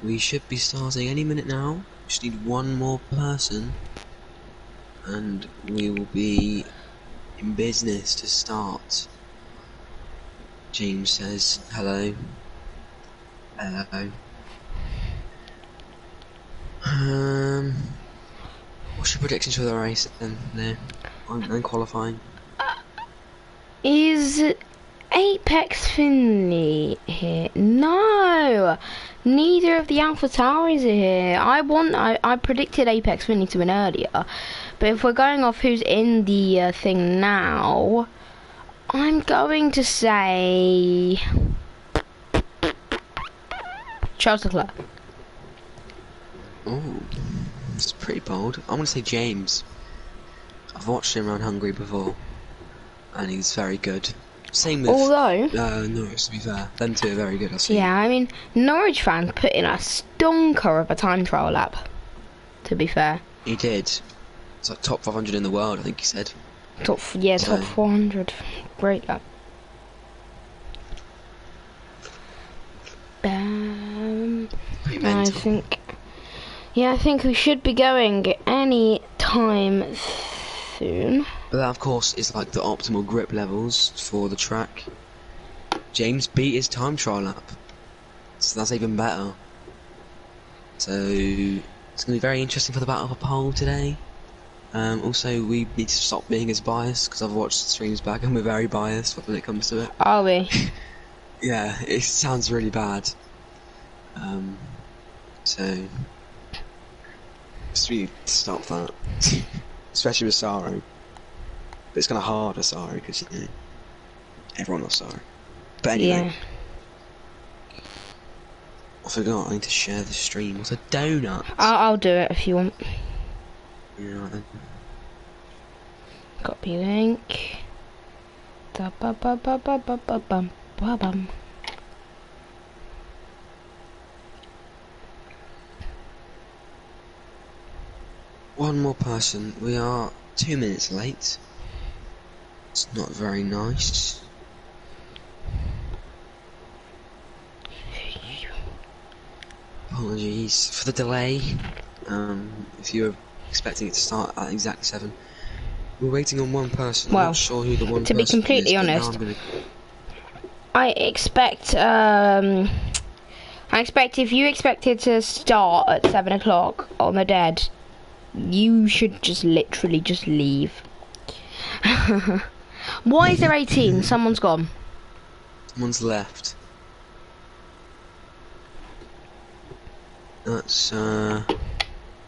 We should be starting any minute now. Just need one more person, and we will be in business to start. James says hello. Hello. What's your predictions for the race then? No qualifying. Is Apex Finley here? No! Neither of the AlphaTauris are here. I predicted Apex Finley to win earlier, but if we're going off who's in the thing now, I'm going to say Charles Leclerc. Oh, it's pretty bold. I'm gonna say James. I've watched him around Hungary before, and he's very good. Same with Norris, to be fair. Them two are very good, I see. Yeah, I mean, Norwich fans put in a stonker of a time trial lap, to be fair. He did. It's like top 500 in the world, I think he said. Top 400. Great lap. I think we should be going any time soon. But that, of course, is like the optimal grip levels for the track. James beat his time trial lap, so that's even better. So it's going to be very interesting for the battle of a pole today. Also, we need to stop being as biased, because I've watched the streams back and we're very biased when it comes to it. Are we? Yeah, it sounds really bad. So just need to stop that, especially with Saro. But it's kind of hard with Saro because everyone loves Saro. But anyway, I forgot I need to share the stream. What's a donut? I'll do it if you want. Yeah, right then. Copy link. Da ba ba ba ba ba ba bum ba bum. One more person. We are 2 minutes late. It's not very nice. Apologies for the delay. If you were expecting it to start at exactly 7, we're waiting on one person. Well, I'm not sure who the one to person be completely is, honest, I expect if you expected to start at 7 o'clock on the dead, you should just literally just leave. Why is there 18? Someone's gone. Someone's left. That's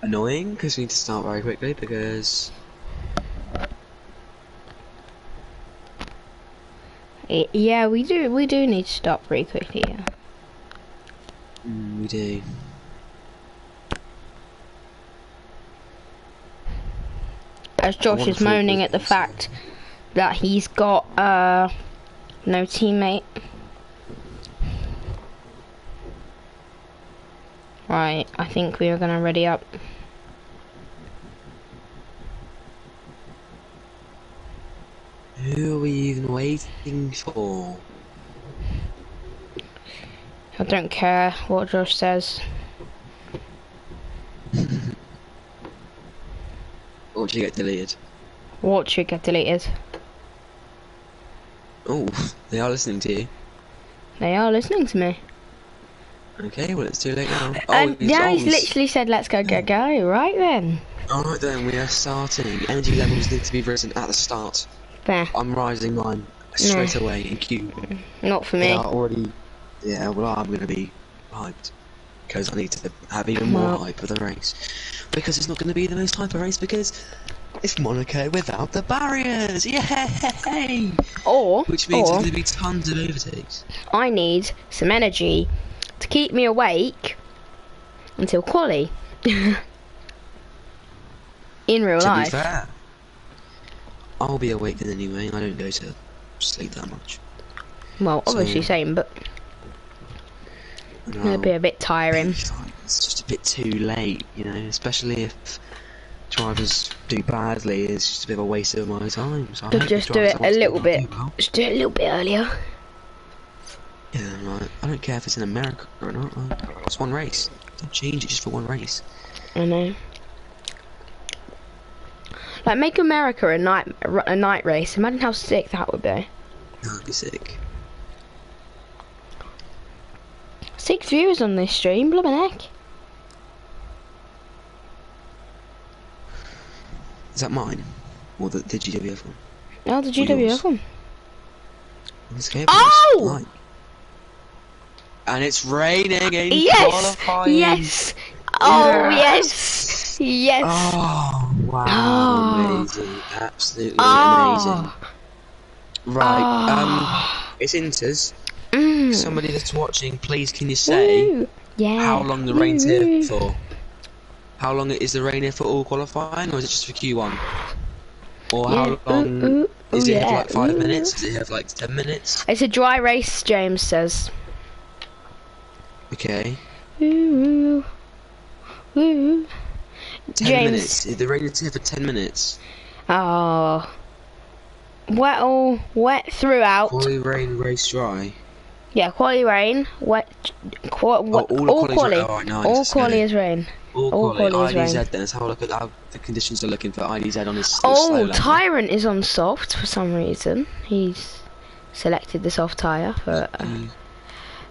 annoying because we need to start very quickly because yeah, we do need to start pretty quickly. Yeah. We do. As Josh is moaning at the fact that he's got no teammate. Right, I think we are gonna ready up. Who are we even waiting for? I don't care what Josh says. Watch you get deleted. Watch you get deleted. Oh, they are listening to you. They are listening to me. Okay, well it's too late now. He's literally said let's go, right then. Alright then, we are starting. Energy levels need to be risen at the start. There. I'm rising mine straight away in queue. Not for me. They are already... Yeah, well I'm going to be hyped. Because I need to have even more hype for the race. Because it's not going to be the most hyper race because it's Monaco without the barriers! Yay! Which means there's going to be tons of overtakes. I need some energy to keep me awake until quali. In real life. To be fair, I'll be awake then anyway. I don't go to sleep that much. Well, obviously same, but it'll be a bit tiring. It's just a bit too late, you know, especially if drivers do badly. It's just a bit of a waste of my time. So But just do it a little bit. Just do it a little bit earlier. Yeah, right. I don't care if it's in America or not. It's one race. Don't change it just for one race. I know. Like, make America a night race. Imagine how sick that would be. That'd be sick. 6 viewers on this stream, blooming heck. Is that mine? Or the GWF one? No, the GWF one. Oh! Right. And it's raining in qualifying. Yes! Oh, yes! Yes! Oh, wow. Amazing. Absolutely amazing. Right, it's Inters. Somebody that's watching, please can you say how long the rain's here for? How long is the rain here for all qualifying, or is it just for Q1? Or how long is it here for, like 5 minutes? Is it here for like 10 minutes? It's a dry race, James says. Okay. 10 10 minutes. The rain is here for 10 minutes. Oh. Wet throughout. Quali rain, race dry. Yeah, quali rain, wet, all quali. All quali is rain. All quali is IDZ rain. Then let's have a look at how the conditions are looking for IDZ on his slow lap. Tyrant is on soft for some reason. He's selected the soft tyre for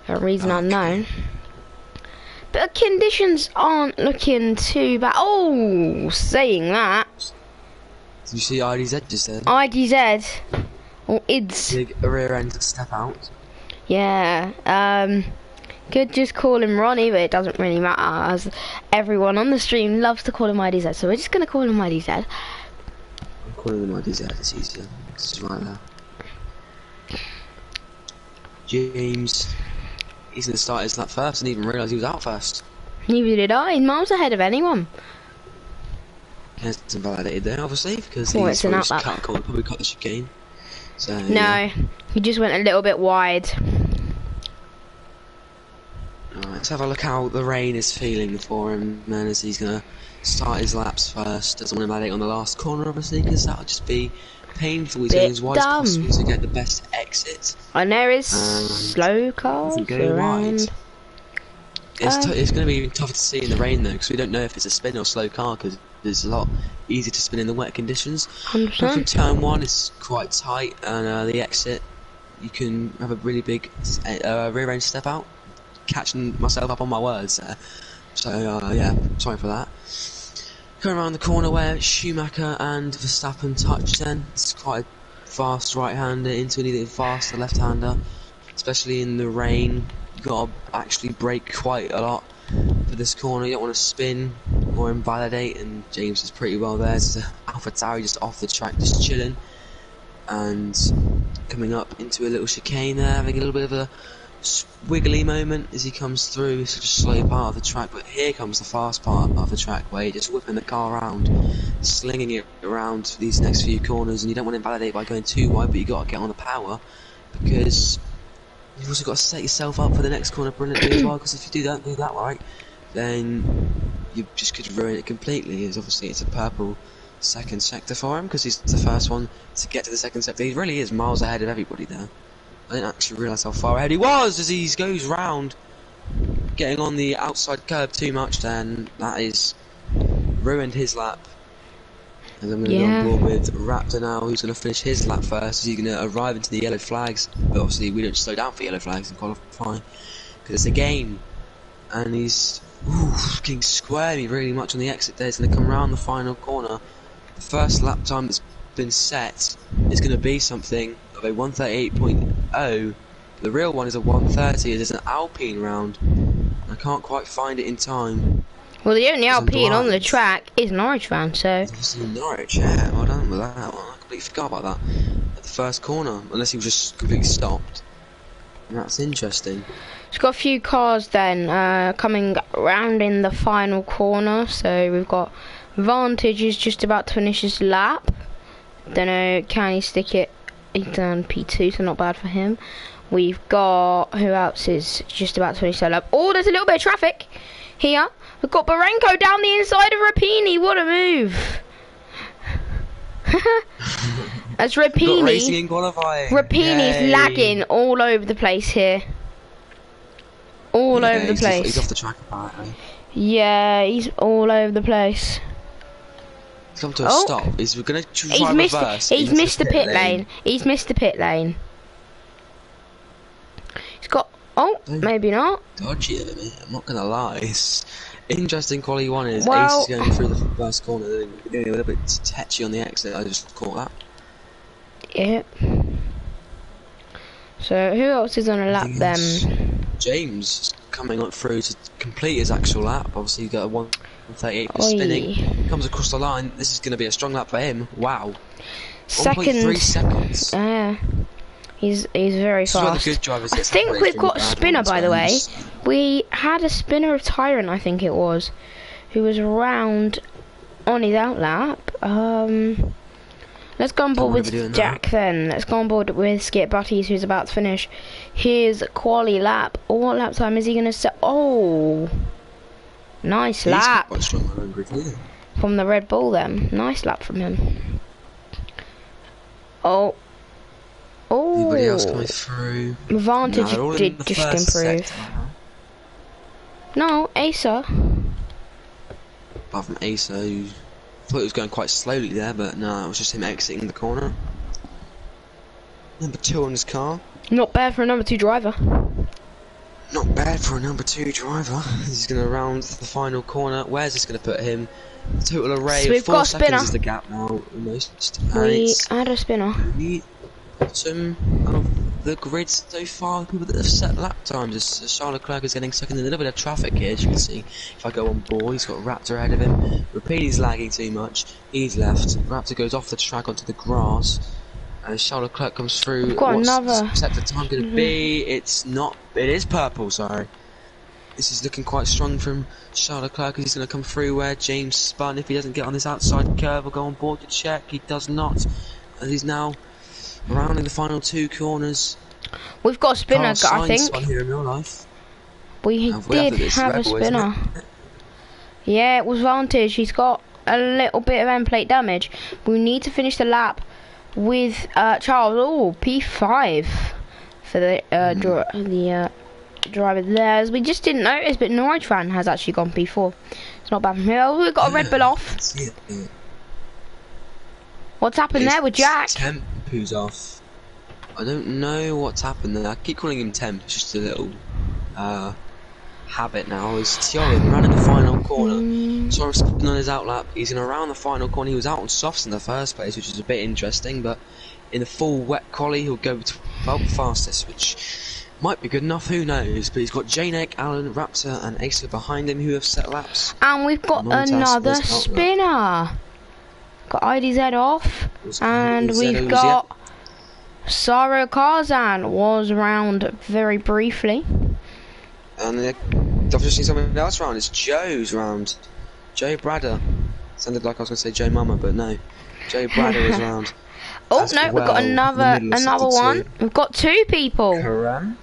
a reason unknown. But conditions aren't looking too bad. Oh, saying that. Did you see IDZ just then? IDZ. Or IDS. Big rear end step out. Yeah, could just call him Ronnie, but it doesn't really matter, as everyone on the stream loves to call him IDZ, so we're just going to call him IDZ. I'm calling him IDZ, it's easier. It's right there. James, he's going to start his lap first, and even realise he was out first. Neither did I, he's miles ahead of anyone. It's invalidated there, obviously, because he's probably cut the chicane. So, no, he just went a little bit wide. Alright, let's have a look how the rain is feeling for him, man, as he's going to start his laps first. Doesn't want to validate on the last corner, obviously, because that would just be painful. He's going as wide as possible to get the best exit. And there is slow cars around. It's going to be tougher to see in the rain, though, because we don't know if it's a spin or slow car, because it's a lot easier to spin in the wet conditions. From turn 1, it's quite tight, and the exit, you can have a really big rear end step out. Catching myself up on my words there. So, yeah, sorry for that. Going around the corner where Schumacher and Verstappen touch then. It's quite a fast right-hander into an even faster left-hander. Especially in the rain. You've got to actually brake quite a lot for this corner. You don't want to spin or invalidate, and James is pretty well there. There's AlphaTauri just off the track, just chilling. And coming up into a little chicane there, having a little bit of a wiggly moment as he comes through such a slow part of the track, but here comes the fast part of the track where you're just whipping the car around, slinging it around these next few corners, and you don't want to invalidate by going too wide, but you got to get on the power, because you've also got to set yourself up for the next corner brilliantly as well, because if you do that right, then you just could ruin it completely, as obviously it's a purple second sector for him, because he's the first one to get to the second sector. He really is miles ahead of everybody there. I didn't actually realise how far ahead he was as he goes round, getting on the outside curb too much. Then that is ruined his lap. And I'm going to go on board with Raptor now, who's going to finish his lap first. He's going to arrive into the yellow flags, but obviously we don't slow down for yellow flags in qualifying because it's a game. And he's getting squirmy really much on the exit there. He's going to come round the final corner. The first lap time that's been set is going to be something of a 138.0. The real one is a 130. There's an Alpine round. I can't quite find it in time. Well, the only Alpine on the track is Norwich round, so. Obviously Norwich, yeah. Well done with that one. I completely forgot about that at the first corner, unless he was just completely stopped. And that's interesting. It's got a few cars then coming round in the final corner. So we've got Vantage is just about to finish his lap. Don't know, can he stick it? He's done P2, so not bad for him. We've got, who else is just about to finish their lap? Oh, there's a little bit of traffic here. We've got Barenko down the inside of Rapini. What a move! As Rapini's lagging all over the place here. all over the place. He's off the track apparently. Yeah, he's all over the place. He's come to a stop. He's going to try reverse. He's missed the pit lane. He's missed the pit lane. He's got... Oh, maybe not. Dodgy at me, I'm not going to lie. It's interesting quality one is well, Ace is going through the first corner, then getting a little bit tetchy on the exit. I just caught that. Yep. So who else is on a lap then? James coming up through to complete his actual lap. Obviously he's got a 1:38 for spinning. Comes across the line. This is going to be a strong lap for him. Wow. Second. 1.3 seconds. He's very fast. I think we've got a spinner, by the way. We had a spinner of Tyrant, I think it was, who was around on his outlap. Let's go on board with Jack then. Let's go on board with Skip Butties, who's about to finish his quali lap. What lap time is he going to set? Oh, nice lap from the Red Bull then. Nice lap from him. Oh. Anybody else coming through? Vantage did just improve. No, Asa. Apart from Asa, who thought it was going quite slowly there, but no, it was just him exiting the corner. Number 2 on his car. Not bad for a number 2 driver. Not bad for a number 2 driver. He's going to round the final corner. Where's this going to put him? Total array so of 4 seconds is the gap now, almost. We had a spinner. Bottom of the grid so far, the people that have set lap times. As Charles Leclerc is getting stuck in a little bit of traffic here, as you can see. If I go on board, he's got Raptor ahead of him. Rapini's lagging too much. He's left. Raptor goes off the track onto the grass. As Charles Leclerc comes through, what's set the time going to be? It's not. It is purple. Sorry. This is looking quite strong from Charles Leclerc because he's going to come through where James spun. If he doesn't get on this outside curve or go on board to check, he does not. As he's now around in the final 2 corners. We've got a spinner, I think. Here in real life. We did have a spinner. Yeah, it was Vantage. He's got a little bit of end plate damage. We need to finish the lap with Charles. Oh, P5 for the driver there. As we just didn't notice, but Noitran has actually gone P4. It's not bad from here. We've got a Red Bull off. What's happened there with Jack? Temp who's off. I don't know what's happened there. I keep calling him Temp. It's just a little habit now. Is Tiorin running the final corner? Saw him spinning on his outlap. He's going to round the final corner. He was out on softs in the first place, which is a bit interesting. But in the full wet quali, he'll go to 12th fastest, which might be good enough. Who knows? But he's got Janek, Allen, Raptor, and Asa behind him who have set laps. And we've got another spinner. Got IDZ off, and we've got Saro Karzan was round very briefly. And I've just seen someone else round. It's Joe's round. Joe Bradder. Sounded like I was going to say Joe Mama, but no. Joe Bradder is round. Oh no, we've got another one. We've got 2 people. Karem?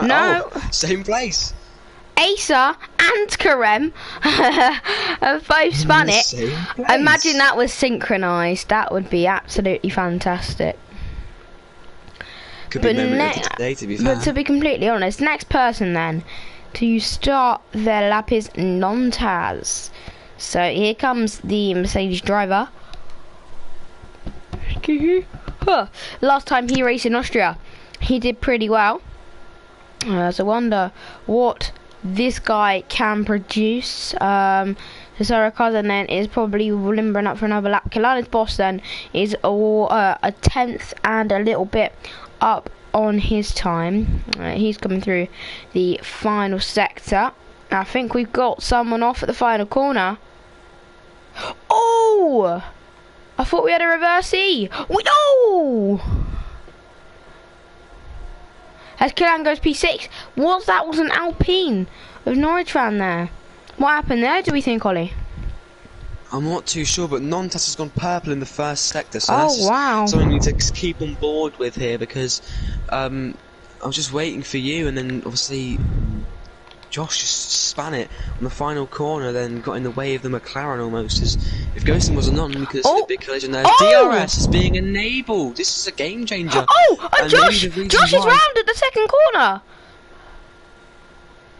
No. Oh, same place. Asa and Karem have both spun it. Imagine that was synchronised. That would be absolutely fantastic. Could be today, to be fair. But to be completely honest, next person then to start their lap is Nontaz. So here comes the Mercedes driver. Last time he raced in Austria, he did pretty well. So I wonder what this guy can produce. So Sarah Kazan then is probably limbering up for another lap. Kalani's boss then is a 10th and a little bit up on his time. He's coming through the final sector. I think we've got someone off at the final corner. Oh! I thought we had a reverse E. No! As Kalan goes P6. That was an Alpine of Noritran there. What happened there, do we think, Ollie? I'm not too sure, but Nontas has gone purple in the first sector, so that's something we need to keep on board with here, because I was just waiting for you, and then obviously Josh just span it on the final corner, then got in the way of the McLaren almost. If Ghosting was a non, we could have seen a big collision there. DRS is being enabled. This is a game changer. Josh is round at the second corner.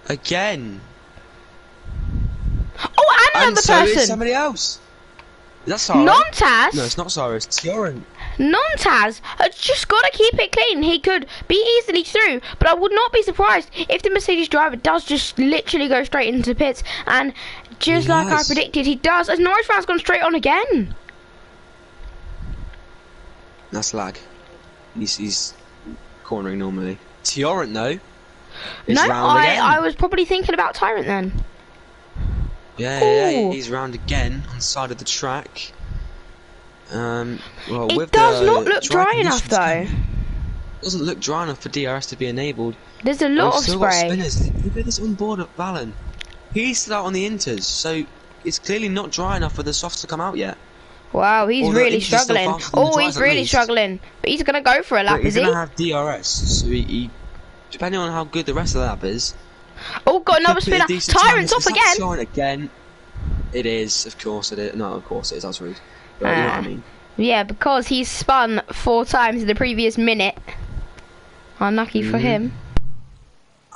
Again. Oh, and And another so person. is somebody else. Is that Sarah? Nontaz. No, it's not Sarah, it's Tioran. Nontaz has just got to keep it clean. He could be easily through, but I would not be surprised if the Mercedes driver does just literally go straight into pits. And just like I predicted, he does. As Norris fan's gone straight on again. That's lag. He's cornering normally. Tioran, though, is No, round again. I was probably thinking about Tyrant then. Yeah, he's round again on the side of the track. Well, It with does the not look dry conditions enough though. It doesn't look dry enough for DRS to be enabled. There's a lot We've of still got spray. spinners. Look at this on board of Valen. He's still out on the inters, so it's clearly not dry enough for the softs to come out yet. Wow, he's Although really Inch is still struggling. faster than the Oh, he's dries at really least. struggling. But he's gonna go for a lap, But he's is he? going to have DRS, so he depending on how good the rest of the lap is. Oh, got another could be a spinner. decent time. Tyrant's Is off that again. shine again. It is, of course it is. No, of course it is. That's rude. But you know what I mean. Yeah, because he's spun 4 times in the previous minute. Unlucky for him.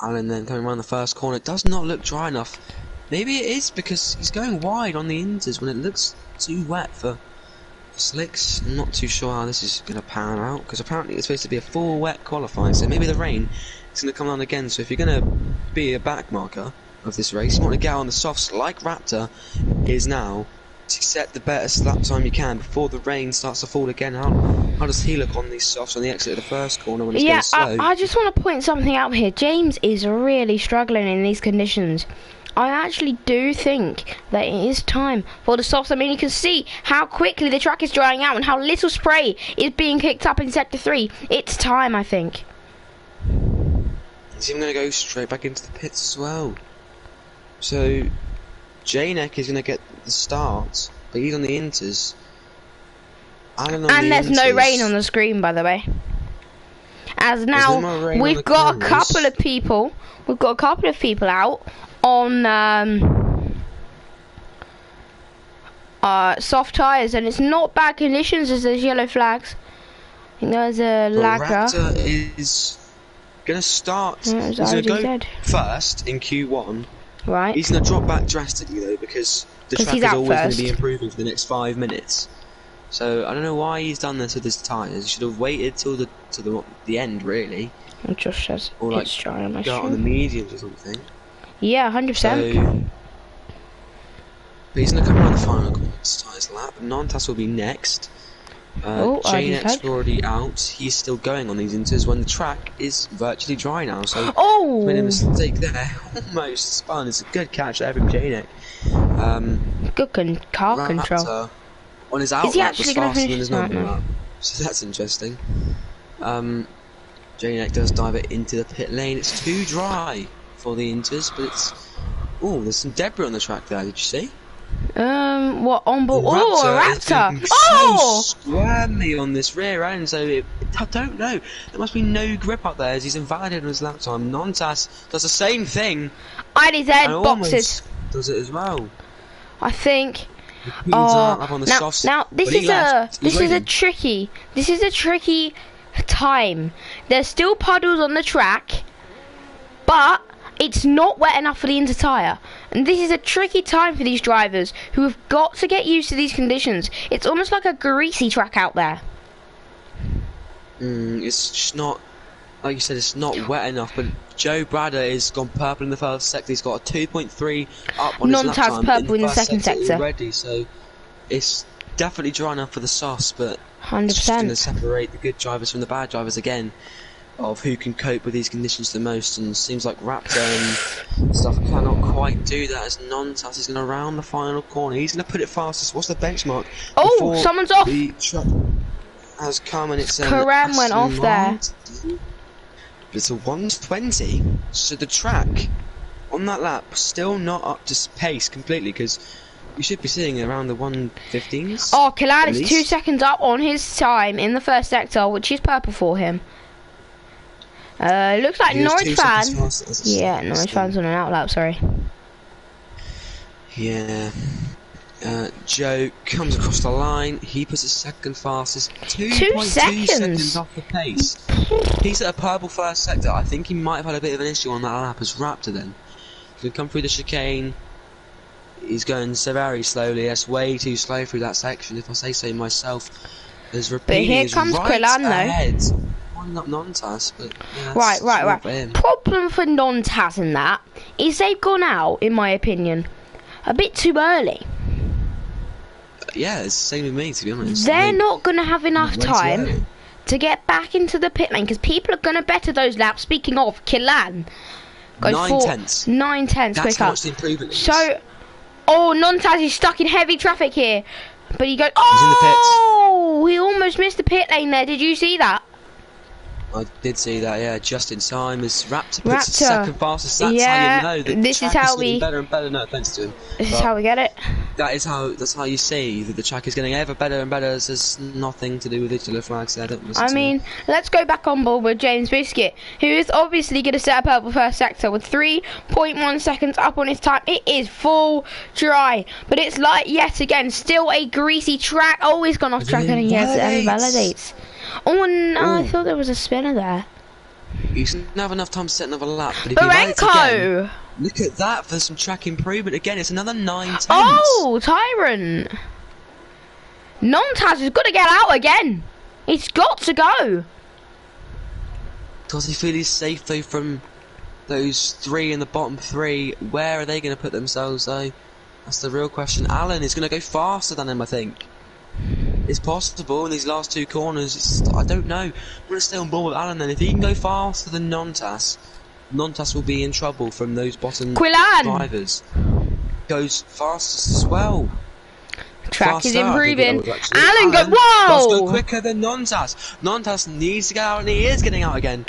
Alan then coming around the first corner. It does not look dry enough. Maybe it is because he's going wide on the inters when it looks too wet for slicks. I'm not too sure how this is going to pan out because apparently it's supposed to be a full wet qualifying, so maybe the rain is going to come on again. So if you're going to be a back marker of this race, you want to get on the softs like Raptor is now to set the best lap time you can before the rain starts to fall again. How does he look on these softs on the exit of the first corner when it's Yeah, going slow? I just want to point something out here. James is really struggling in these conditions. I actually do think that it is time for the softs. I mean, you can see how quickly the track is drying out and how little spray is being kicked up in Sector 3. It's time, I think. Is he going to go straight back into the pits as well? So, Janek is going to get the start, but he's on the inters. Alan on And the there's no inters. rain on the screen, by the way. As no now more rain on we've the got a cameras. couple of people. We've got a couple of people out on soft tyres, and it's not bad conditions as there's yellow flags. I think there's a But lagger. Raptor is going to start. Yeah, He's as I going to already go said. first in Q1. Right. He's going to drop back drastically though because the 'Cause track he's is out always going to first. be improving for the next 5 minutes. So I don't know why he's done this with his tyres. He should have waited till the end really, It just says or like it's dry on my go out on the screen. mediums or something. Yeah, 100%. So, but he's going to come around the final corner to start his lap. Nantas will be next. Oh, I just Janet's heard. already out. He's still going on these inters when the track is virtually dry now. So Oh! made a mistake there. Almost spun. It's a good catch there from Janek. Good car control. Raptor on his out Is he lap actually was gonna faster than finish? his No, normal no. lap. So that's interesting. Janek does dive it into the pit lane. It's too dry for the inters, but it's... Oh, there's some debris on the track there, did you see? What on board? Oh, a is raptor! being Oh! so squirmy on this rear end, so I don't know. There must be no grip up there as he's invalidated on his lap time. Nontas does the same thing IDZ and boxes. almost does it as well. I think. He's up on the Now, softs, now this but he is left. He's this is a waiting. tricky time. There's still puddles on the track, but it's not wet enough for the inter tyre. And this is a tricky time for these drivers who have got to get used to these conditions. It's almost like a greasy track out there. It's just not, like you said, it's not wet enough. But Joe Bradder has gone purple in the first sector. He's got a 2.3 up on his lap Non-Taz time purple in the first second sector. already. So it's definitely dry enough for the sauce, but 100%. it's just going to separate the good drivers from the bad drivers again, of who can cope with these conditions the most. And it seems like Raptor and stuff cannot quite do that as Nontas is going to round the final corner. He's going to put it fastest. What's the benchmark? Oh, Before someone's off. The truck has come and it's Karam went off there. But it's a 120, so the track on that lap still not up to pace completely, because you should be sitting around the 115s. Oh, Kalad at is least. 2 seconds up on his time in the first sector, which is purple for him. Looks like He was 2 Norwich seconds fan. faster as a Yeah, second, Norwich so- fan's on an out lap, sorry. Yeah. Joe comes across the line. He puts his second fastest, 2.2 seconds. seconds off the pace. He's at a purple first sector. I think he might have had a bit of an issue on that lap as Raptor then. He's going to come through the chicane. He's going so very slowly. That's way too slow through that section, if I say so myself. There's But here comes right Quillan, ahead. though. Winding up Non-Tas, but yeah, Right. Problem for Non-Tas in that is they've gone out, in my opinion, a bit too early. Yeah, it's the same with me, to be honest. They're not going to have enough way too time early. to get back into the pit lane because people are going to better those laps. Speaking of, Quillan goes 9/10. 9/10 That's quicker. how much the improvement is. So, Non-Tas is stuck in heavy traffic here. But he goes, He's in the pits. oh! He almost missed the pit lane there. Did you see that? I did see that, yeah, just in time as Raptor puts it Raptor. second fastest. That's Yeah, how you know that this the is track how is getting we- better and better. No offense to him. This is but how we get it. that's how you see that the track is getting ever better and better. This has nothing to do with digital flags. I don't listen I to mean, let's go back on board with James Biscuit, who is obviously going to set up purple first sector with 3.1 seconds up on his time. It is full dry, but it's like yet again still a greasy track. Oh, he's gone off track and yes, it invalidates. Oh, and I thought there was a spinner there. He doesn't have enough time to set another lap. But if he rides again, Barenko! look at that for some track improvement. Again, it's another 9/10. Oh, Tyrant! Non-Tas has got to get out again. He's got to go. Does he feel he's safe though from those three in the bottom three? Where are they going to put themselves though? That's the real question. Alan is going to go faster than him, I think. It's possible in these last two corners. I don't know. I'm going to stay on board with Alan then. If he can go faster than Non-Tas, Non-Tas will be in trouble from those bottom Quillan! drivers. Goes fastest as well. Track is Faster, I think improving. it was actually. Alan, Does whoa! go quicker than Non-Tas. Non-Tas needs to get out, and he is getting out again.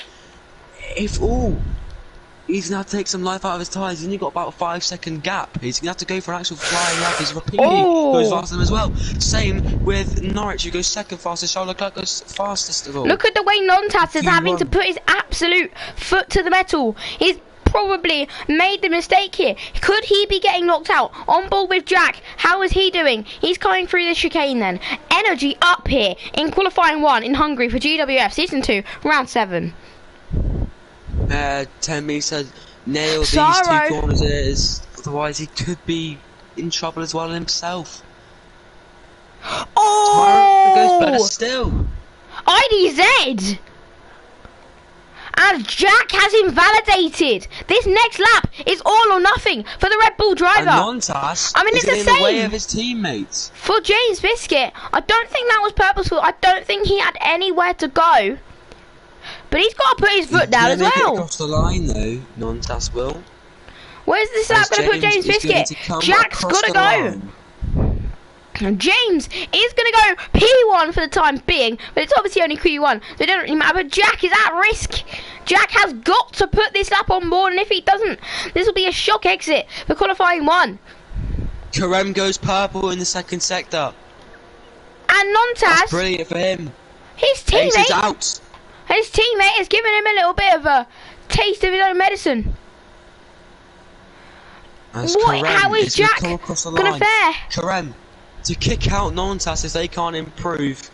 He's gonna have to take some life out of his tyres. He's only got about a 5-second gap. He's gonna have to go for an actual flying lap. He's repeating goes faster than him as well. Same with Norwich, who goes second fastest. Charles Leclerc goes fastest of all. Look at the way Non-Tas is having to Q1. put his absolute foot to the metal. He's probably made the mistake here. Could he be getting knocked out? On board with Jack. How is he doing? He's coming through the chicane then. Energy up here in qualifying 1 in Hungary for GWF Season 2, Round 7. Temi said nail these Sorrow. 2 corners is, otherwise he could be in trouble as well himself. Tyron goes better Oh! still. IDZ! And Jack has invalidated. This next lap is all or nothing for the Red Bull And driver. Non-Tas I mean, is it's the getting in the way same. of his teammates. For James Biscuit, I don't think that was purposeful. I don't think he had anywhere to go. But he's got to put his foot down as He's gonna make it well. across the line though, Non-Tas will. Where's this lap going to put James is going Biscuit? to come Jack's across got to the go. line. And James is going to go P1 for the time being, but it's obviously only Q1, so it doesn't really matter. But Jack is at risk. Jack has got to put this lap on board, and if he doesn't, this will be a shock exit for qualifying 1. Karem goes purple in the second sector. And That's Non-Tas, brilliant for him. his Ace is teammate, out. has given him a little bit of a taste of his own medicine. As What? Karem How is gonna Jack come across the gonna line. fare? Karem to kick out Non-Tas if they can't improve.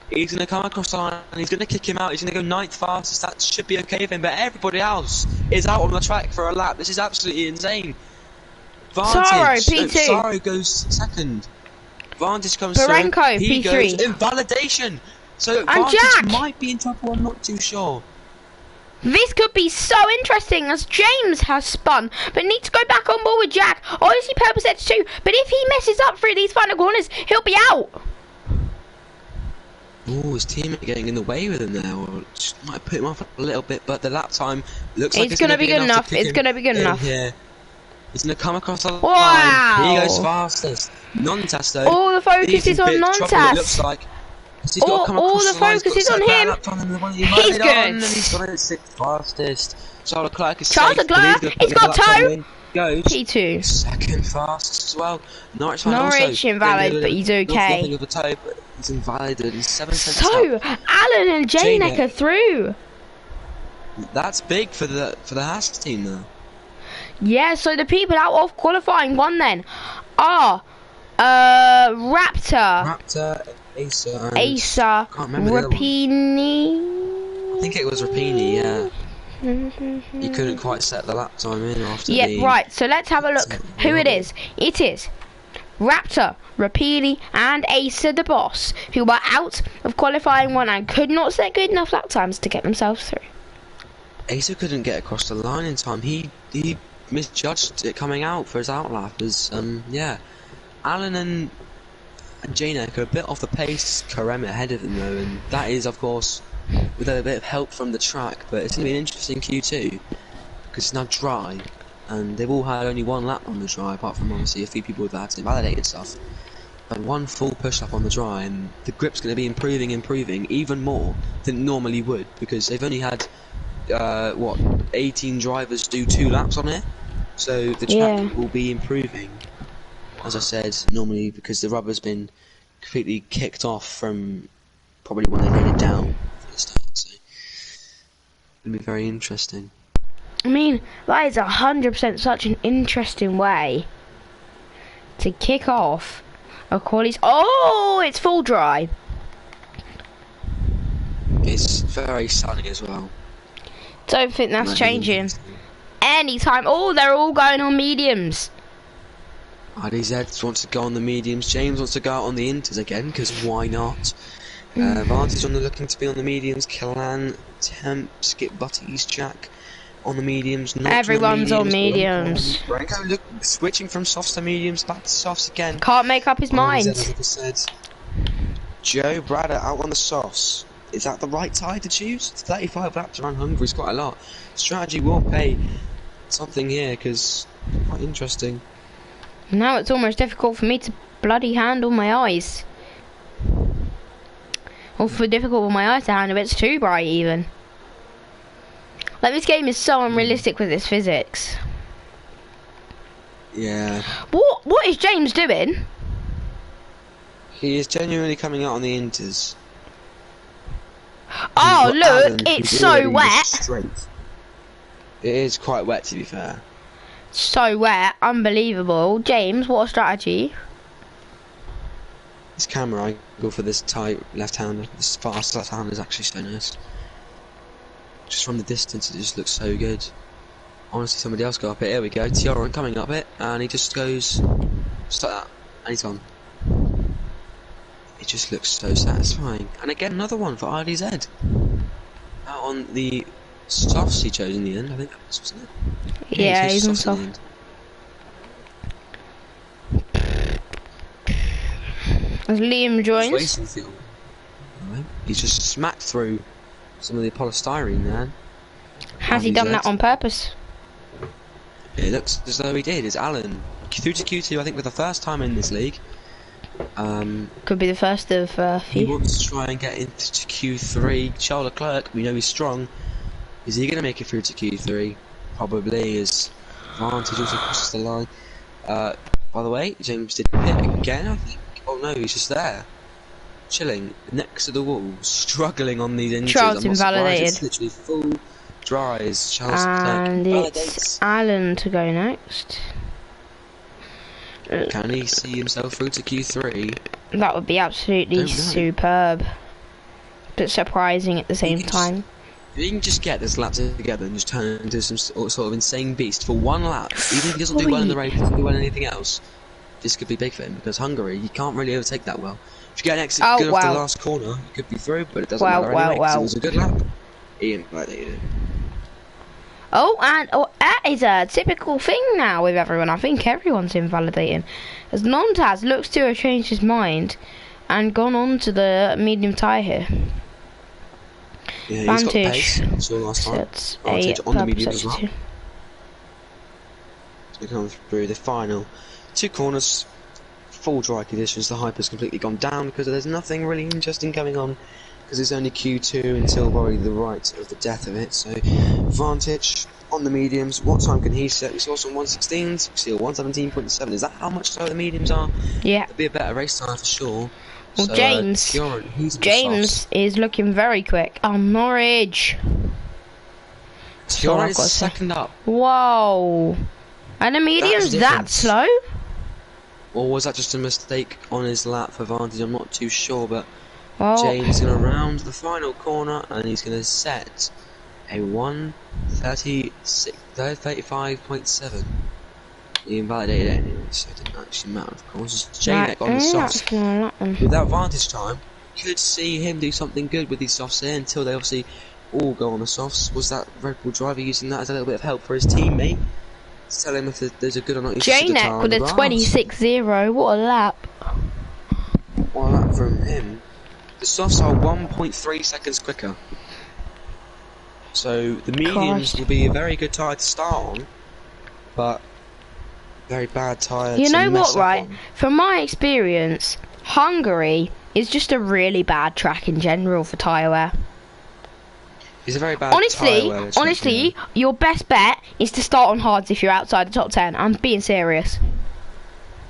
He's going to come across the line and he's going to kick him out. He's going to go 9th fastest. That should be okay for him. But everybody else is out on the track for a lap. This is absolutely insane. Sorrow, P2. Sorrow goes second. Vantage comes Barenko, through. He P3. goes invalidation. So And Vantage Jack. might be in trouble. I'm not too sure. This could be so interesting as James has spun, but needs to go back on board with Jack. Obviously, purple sets 2, but if he messes up through these final corners, he'll be out. Oh, his teammate getting in the way with him there. Or just might put him off a little bit, but the lap time looks like It's gonna be good enough. to kick It's gonna be good him enough. here. He's gonna come across the Wow. line. He goes fastest. Non-Tas though. All the focus he's in is on big trouble, Non-Tas. it looks like. 'Cause he's gotta come All across the line, he's focus got is on so bad him. lap time than the one he He's might have done, good. And he's got it 6th fastest. Charles Leclerc is Charles safe, but Leclerc, he's he's got gonna put toe. the lap time in. Goes P2. 2nd fastest as well. Norwich Norwich invalid, but he's okay. Nothing of a toe, but he's invalided. He's 7 tenths So, up. Alan and Janek Janek. are through. That's big for the Haas team though. Yeah, so the people out of qualifying 1 then are Raptor, Raptor, Asa, and Asa, can't remember the other one. Rapini. I think it was Rapini, yeah. He couldn't quite set the lap time in after Yep, the... right, so let's have a look who it is. It is Raptor, Rapili and Acer the Boss, who were out of qualifying 1 and could not set good enough lap times to get themselves through. Acer couldn't get across the line in time. He misjudged it coming out for his outlap. Yeah. Alan and Janek are a bit off the pace, Karem ahead of them though, and that is of course with a bit of help from the track, but it's going to be an interesting Q2 because it's now dry and they've all had only 1 lap on the dry, apart from obviously a few people that had to validate and stuff, and 1 full push lap on the dry, and the grip's going to be improving even more than it normally would, because they've only had 18 drivers do 2 laps on it, so the track will be improving, as I said, normally because the rubber's been completely kicked off from probably when they laid it down for the start, so it'll be very interesting. I mean, that is 100% such an interesting way to kick off a qualies. Oh, it's full dry. It's very sunny as well. Don't think that's changing anytime. Oh, they're all going on mediums. RDZ wants to go on the mediums. James wants to go out on the inters again, because why not? Vantage on the looking to be on the mediums. Killan, Temp, Skip Butties, Jack on the mediums. Not Everyone's on mediums. Branko look switching from softs to mediums, back to softs again. Can't make up his mind. Like I said, Joe Bradder out on the softs. Is that the right side to choose? 35 laps around Hungary is quite a lot. Strategy will pay something here, because quite interesting. Now it's almost difficult for me to bloody handle my eyes. Or for difficult for my eyes to handle, it's too bright even. Like, this game is so unrealistic with its physics. Yeah. What is James doing? He is genuinely coming out on the inters. Oh look, it's so wet. Straight. It is quite wet, to be fair. So wet, unbelievable. James, what a strategy. This camera angle for this tight left-hander, this fast left-hander is actually so nice. Just from the distance, it just looks so good. Honestly, somebody else go up it. Here we go, Tioran coming up it, and he just goes just like that, and he's on. It just looks so satisfying. And again, another one for RDZ. Out on the softs he chose in the end, I think that was, wasn't it? Yeah, he's on soft. As Liam joins. He's just smacked through some of the polystyrene there. Has he done that on purpose? It looks as though he did. It's Alan. Through to Q2, I think, for the first time in this league. Could be the first of few. He wants to try and get into Q3. Charles Leclerc, we know he's strong. Is he going to make it through to Q3? Probably. As Vantage also crosses the line. By the way, James did pit again, I think. Oh no, he's just there. Chilling next to the wall, struggling on these injuries. Charles invalidated. It's literally full dries. Charles and it's Alan to go next. Can he see himself through to Q3? That would be absolutely superb, but surprising at the same time. If he can just get this lap together and just turn into some sort of insane beast for 1 lap, even if he doesn't do well in the race, doesn't do well in anything else, this could be big for him, because Hungary, you can't really overtake that well. If you get an exit good off the last corner, you could be through, but it doesn't matter anyway, because it was a good lap. He invalidated it. Oh, and that is a typical thing now with everyone. I think everyone's invalidating. As Nontaz looks to have changed his mind and gone on to the medium tyre here. Yeah, Vantage. He's got the pace. So last time. That's Vantage on the medium as well. 72. So we come through the final 2 corners. Full dry conditions. The hyper's completely gone down because there's nothing really interesting going on. Because it's only Q2 until probably the right of the death of it. So Vantage on the mediums. What time can he set? We saw some 116s. We see a 117.7. Is that how much slower the mediums are? Yeah. It'd be a better race time for sure. Well, So, James James is looking very quick. Oh, Norwich. Tioran is second up. Whoa. And the medium's that slow? Or was that just a mistake on his lap for Vantage? I'm not too sure, but Well, James is going to round the final corner and he's going to set a 1:35.7. He invalidated it anyway, so it didn't actually matter, of course. It's Janek on the softs. With that vantage time, you could see him do something good with these softs here until they obviously all go on the softs. Was that Red Bull driver using that as a little bit of help for his teammate? To tell him if there's a good or not use of the Janek with a 26.0, what a lap. What a lap from him. The softs are 1.3 seconds quicker. So the mediums will be a very good tyre to start on, but very bad tyre to mess up on. You know what, right? From my experience, Hungary is just a really bad track in general for tyre wear. It's a very bad tyre wear. Honestly, your best bet is to start on hards if you're outside the top 10. I'm being serious.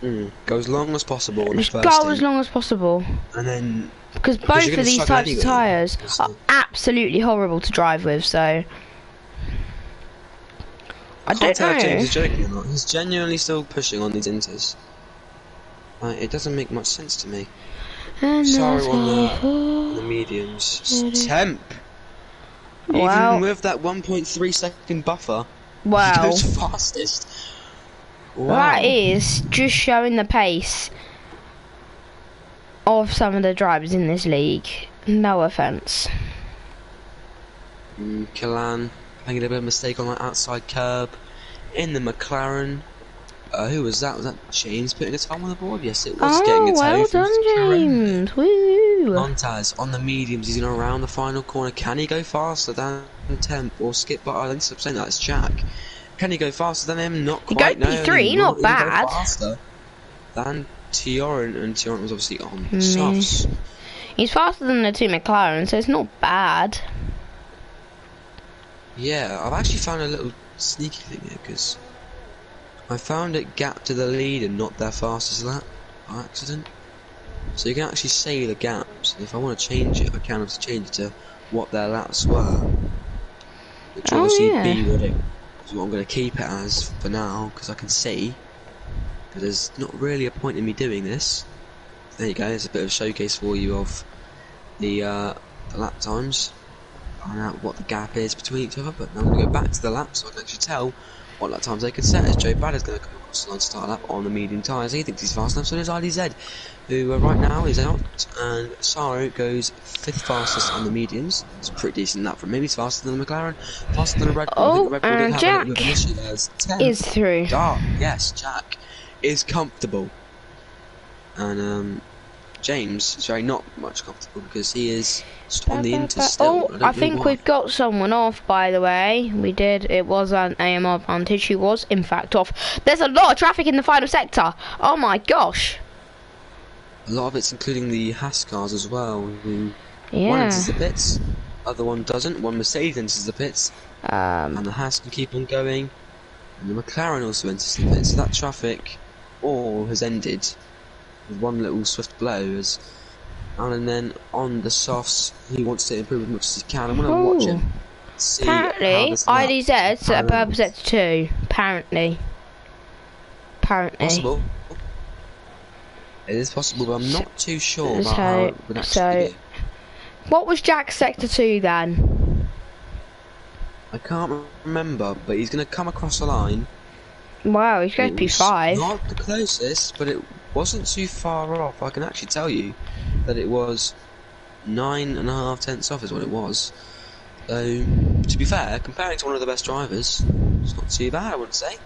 Go as long as possible on the first Go as long as possible. And then... Because both of these types of tyres are absolutely horrible to drive with, so... I don't know. James is joking or not. He's genuinely still pushing on these inters. It doesn't make much sense to me. Sorry on the mediums. Temp! Wow. Even with that 1.3 second buffer, wow. He goes fastest. Wow. That is just showing the pace of some of the drivers in this league. No offence. Killan making a little bit of a mistake on that outside curb in the McLaren. Who was that? Was that James putting a time on the board? Yes, it was. Getting a well done, James. Woo! Montaz on the mediums. He's going to round the final corner. Can he go faster than Temp or skip? But I think stop saying that. It's Jack. Can he go faster than him? Not quite. He go P3, not bad. Faster than Tiorin, and Tiorin was obviously on softs. He's faster than the two McLaren, so it's not bad. Yeah, I've actually found a little sneaky thing here because I found it gap to the lead and not their fastest lap by accident. So you can actually say the gaps, and if I want to change it, I can obviously change it to what their laps were, which will obviously be what I'm going to keep it as for now, because I can see. But there's not really a point in me doing this. There you go, there's a bit of a showcase for you of the lap times. Find out what the gap is between each other, but now I'm going to go back to the lap so I can actually tell what lap times they can set. As Joe Badder's going to come across the line to start lap on the medium tyres. He thinks he's fast enough, so does IDZ, who right now is out, and Saru goes 5th fastest on the mediums. It's a pretty decent lap from him. He's faster than the McLaren, faster than the Red Bull. And Jack is through. Yes, Jack is comfortable. And James is very not much comfortable because he is just on the inter still. I think we've got someone off, by the way. We did. It was an AMR advantage who was in fact off. There's a lot of traffic in the final sector. Oh my gosh. A lot of it's including the Haas cars as well. One enters the pits, other one doesn't. One Mercedes enters the pits, and the Haas can keep on going. And the McLaren also enters the pits. So that traffic all has ended with one little swift blow. And then on the softs, he wants to improve as much as he can. I'm going to watch him. See apparently, IDZ set a purple set to 2. Apparently. Possible. It is possible, but I'm not too sure about how it would actually be. What was Jack's sector 2 then? I can't remember, but he's going to come across the line. Wow, he's going to P5. Not the closest, but it wasn't too far off. I can actually tell you that it was 9.5 tenths off is what it was. So, to be fair, comparing to one of the best drivers, it's not too bad, I would say.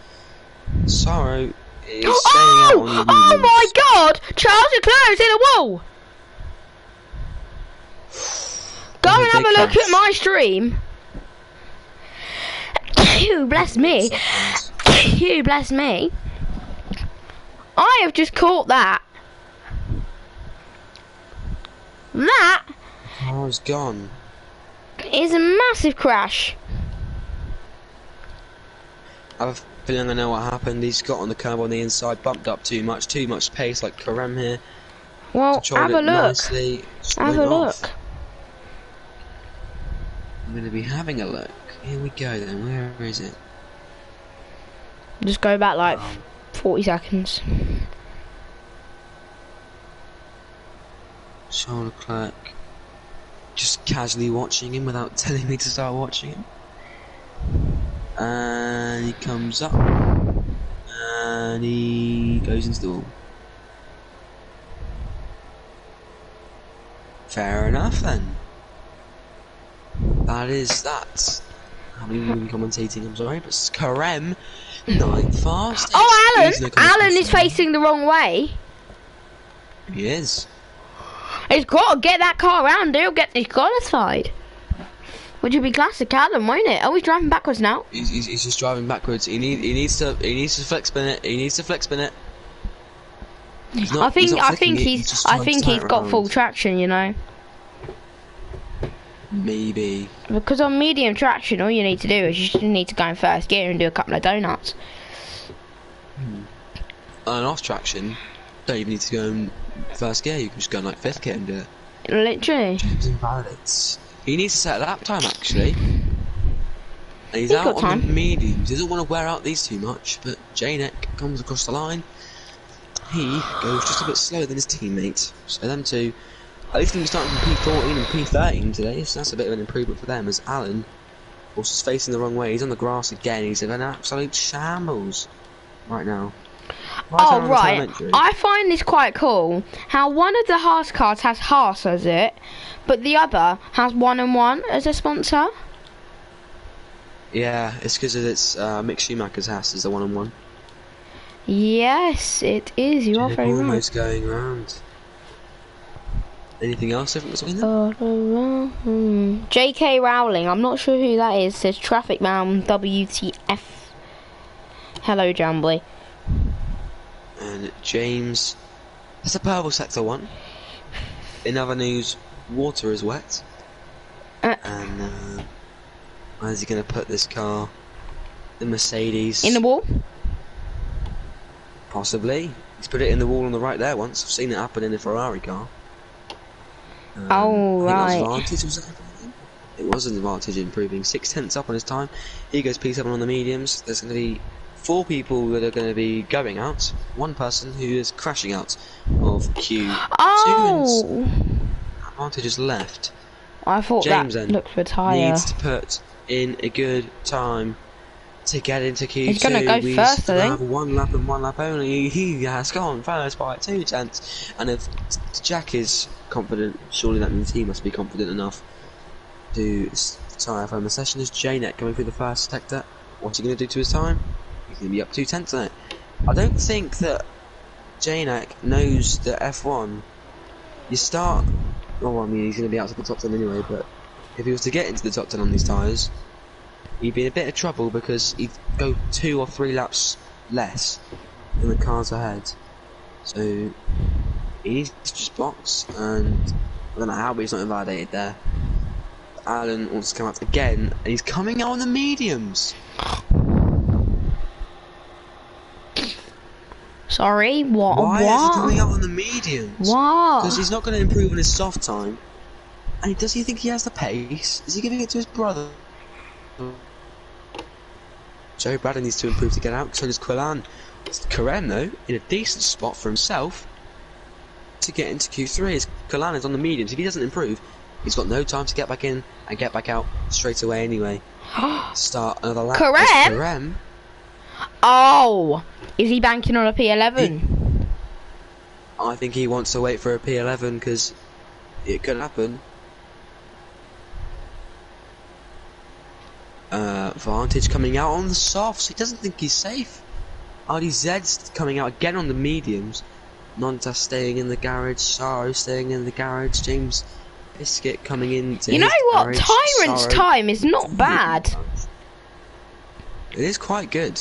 Saru is staying out on the mediums. Oh my god! Charles Leclerc's in a wall! Go and have a look at my stream. You bless me. You bless me. I have just caught that. That car's gone. Is a massive crash. I have a feeling I know what happened. He's got on the curb on the inside, bumped up too much pace like Karem here. Well, have a look. Have a look. I'm going to be having a look. Here we go then. Where is it? Just go back like 40 seconds. Charles Leclerc just casually watching him without telling me to start watching him. And he comes up. And he goes into the wall. Fair enough then. That is that. How many women commentating? I'm sorry, but it's Karem, ninth fast. Oh, Alan is facing the wrong way. He is. He's got to get that car around. He'll get disqualified. Which would be classic Alan, won't it? Oh, he's driving backwards now. He's just driving backwards. He needs to flex spin it. He needs to flex spin it. I think he's got full traction, you know. Maybe. Because on medium traction, all you need to do is you just need to go in first gear and do a couple of donuts. On off traction, don't even need to go in first gear. You can just go in like fifth gear and do it. Literally. James invalidates. He needs to set a lap time actually. And he's out on the mediums. He doesn't want to wear out these too much, but Janek comes across the line. He goes just a bit slower than his teammate. So them two, at least they're starting from P14 and P13 today, so that's a bit of an improvement for them, as Alan, of course, is facing the wrong way. He's on the grass again. He's in an absolute shambles right now. Oh, right. I find this quite cool, how one of the Haas cars has Haas as it, but the other has 1&1 as a sponsor. Yeah, it's because it's Mick Schumacher's Haas is the 1&1. Yes, it is. You are very right. Almost going around. Anything else different between them? J.K. Rowling, I'm not sure who that is, says Traffic Man WTF. Hello, Jambly. And James, that's a purple sector one. In other news, water is wet. And where's he going to put this car? The Mercedes. In the wall? Possibly. He's put it in the wall on the right there once. I've seen it happen in a Ferrari car. Oh, right. It was an advantage improving. 6/10 up on his time. He goes P7 on the mediums. There's going to be 4 people that are going to be going out. 1 person who is crashing out of Q2. Oh! Advantage is left. I thought James that looked for tyre. Needs to put in a good time to get into Q2. He's going to go first, I think. Have 1 lap and 1 lap only. He has gone first by 2/10. And if Jack is confident, surely that means he must be confident enough to tyre from the session. Is Janet coming through the first sector? What's he going to do to his time? He's going to be up 2/10 on it. I don't think that Janek knows that F1. You start. Oh, I mean, he's going to be out to the top 10 anyway, but if he was to get into the top 10 on these tyres, he'd be in a bit of trouble because he'd go 2 or 3 laps less than the cars ahead. So he needs to just box, and I don't know how, but he's not invalidated there. Alan wants to come out again, and he's coming out on the mediums. Sorry, what? Why is he coming out on the mediums? What? Because he's not going to improve on his soft time. And does he think he has the pace? Is he giving it to his brother? Joe Bradley needs to improve to get out, so does Quillan. Karem, though, in a decent spot for himself to get into Q3. As Quillan is on the mediums. If he doesn't improve, he's got no time to get back in and get back out straight away anyway. Start another lap. Karem? Oh, is he banking on a P11? I think he wants to wait for a P11 because it could happen. Vantage coming out on the softs. He doesn't think he's safe. RDZ's coming out again on the mediums. Nonta staying in the garage. Saro staying in the garage. James Biscuit coming in. You know what? Garage. Tyrant's Saro time is not bad. It is quite good.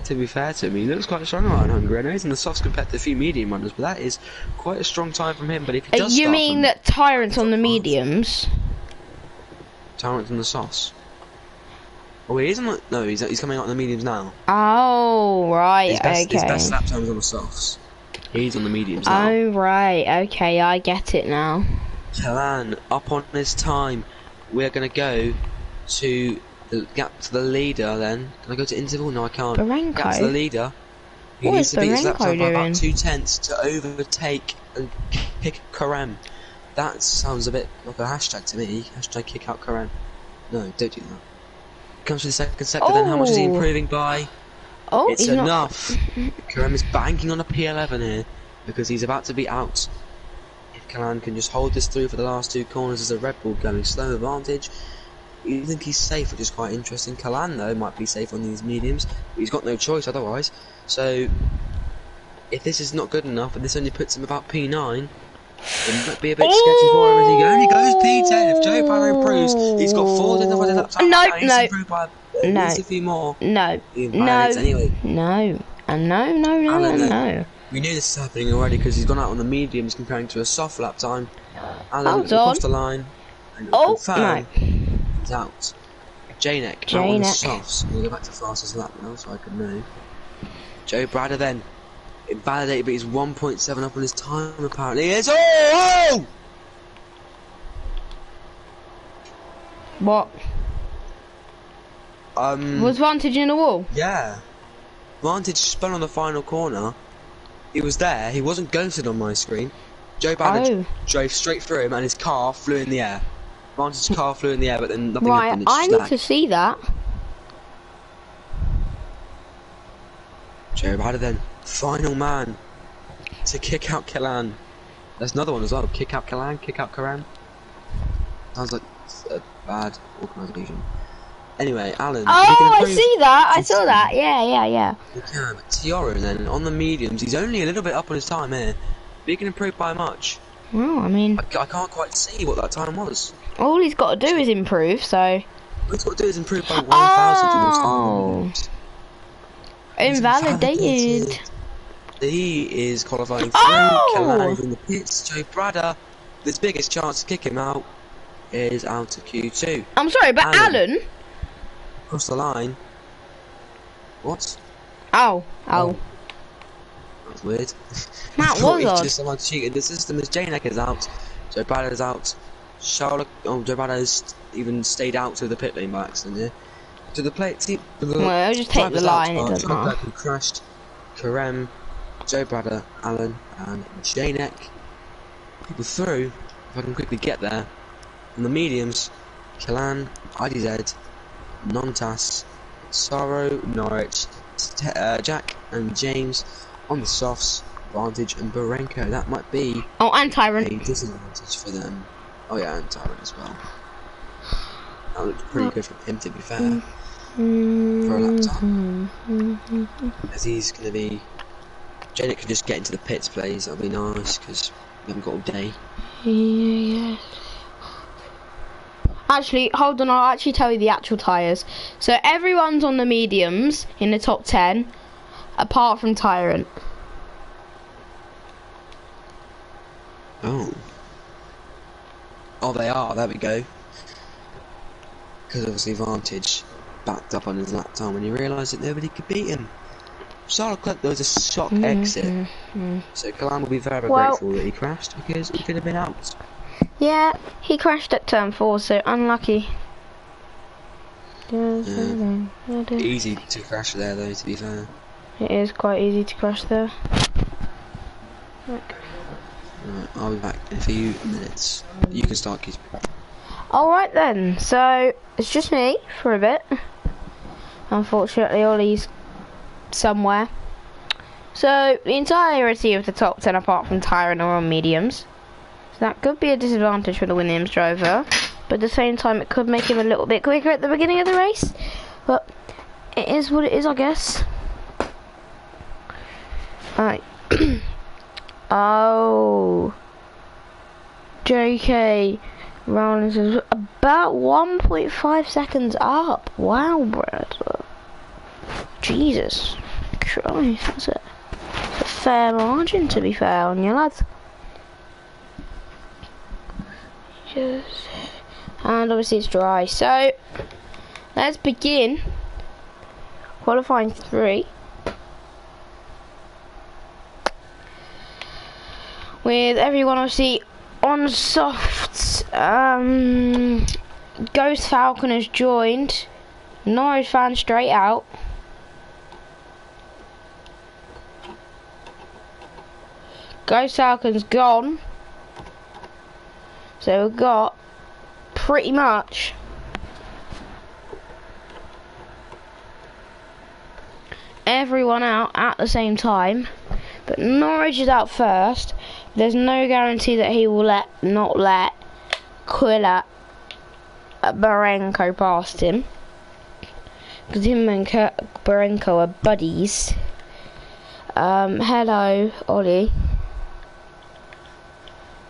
To be fair to him, he looks quite strong around Hungary. I know he's in the softs compared to a few medium runners, but that is quite a strong time from him. But if he does you mean that Tyrant's on the mediums? Tyrant's on the softs. Oh, he is on the... No, he's coming out on the mediums now. Oh, right, okay. His best lap time is on the softs. He's on the mediums now. Oh, right, okay, I get it now. Kalan, up on his time. We're going to go to the gap to the leader then. Can I go to interval? No, I can't. Barenko? Gap to the leader. He needs to beat his lap time by about 2/10 to overtake and kick Karem. That sounds a bit like a hashtag to me. Hashtag kick out Karem. No, don't do that. comes to the second sector. Then how much is he improving by? Oh, It's he's enough. Kerem is banking on a P11 here because he's about to be out. If Kalan can just hold this through for the last two corners as a Red Bull going slow advantage, you think he's safe, which is quite interesting. Kalan though might be safe on these mediums, but he's got no choice otherwise. So if this is not good enough and this only puts him about P9, it might be a bit sketchy for him as he only goes P10. If Joe Barrow improves, he's got 4 tenths of a lap time. No, He needs to no, improve by at least a few more. no, Anyway. no, and no. We knew this was happening already because he's gone out on the mediums comparing to a soft lap time. Alan Hold across on. the line. And Oh, confirm no. he's out. Janek out on the softs. We'll go back to fastest lap now so I can know. Joe Bradder then. Invalidated, but he's 1.7 up on his time apparently. It's What? Was Vantage in the wall? Yeah. Vantage spun on the final corner. He was there. He wasn't ghosted on my screen. Joe Bradder drove straight through him, and his car flew in the air. Vantage's car flew in the air, but then nothing happened. I need to see that. Joe Bradder then, final man to kick out Kalan. There's another one as well. Kick out Kalan, kick out Karan. Sounds like a bad organisation. Anyway, Alan. Oh, I see that. I saw that. Yeah. He can. Tiara then on the mediums. He's only a little bit up on his time here. But he can improve by much. Well, I mean, I can't quite see what that time was. all he's got to do is improve. So. All he's got to do is improve by 1,000. Oh. Invalidated. He is qualifying through. Oh! Kalan is in the pits. Joe Bradder, his biggest chance to kick him out is out of Q2. I'm sorry, but Alan. Across the line. What? Oh. That was weird. That was odd. Just someone cheated the system as Janek is out. Joe Bradder is out. Joe Bradder has even stayed out to the pit lane by accident here. To the plate team. Well, just take the line, it doesn't matter. Who crashed. Kerem, Joe Bradder, Alan, and Janek. People through. If I can quickly get there. On the mediums, Kalan, IDZ, Nontas, Sorrow, Norwich, Jack and James. On the softs, Vantage and Barenko. That might be and Tyrant. a disadvantage for them. Oh yeah, and Tyrant as well. That looked pretty good from him, to be fair. For a lap time. As he's going to be... Janet can just get into the pits, please. That'll be nice, because we haven't got all day. Yeah. Actually, hold on, I'll actually tell you the actual tyres. So everyone's on the mediums in the top 10, apart from Tyrant. Oh, they are, there we go. Because obviously Vantage backed up on his lap time when he realised that nobody could beat him. Charles Leclerc, there was a shock exit. So Kalan will be very grateful that he crashed because he could have been out. Yeah, he crashed at turn 4, so unlucky. Easy to crash there though, to be fair. It is quite easy to crash there. Right, I'll be back in a few minutes. You can start keeping. Alright then, so it's just me for a bit. Unfortunately, Ollie's somewhere. So the entirety of the top 10 apart from Tyrant are on mediums. So that could be a disadvantage for the Williams driver, but at the same time it could make him a little bit quicker at the beginning of the race. But it is what it is, I guess. Right. Oh. JK Rollins is about 1.5 seconds up. Wow, brother. Jesus Christ, that's a fair margin, to be fair on you, lads. And obviously it's dry, so let's begin qualifying 3 with everyone obviously on softs. Ghost Falcon has joined. Norwich fan straight out. Ghost Falcon's gone. So we've got pretty much everyone out at the same time, but Norwich is out first. There's no guarantee that he will not let Quilla Barenko past him, because him and Barenko are buddies. Hello, Ollie.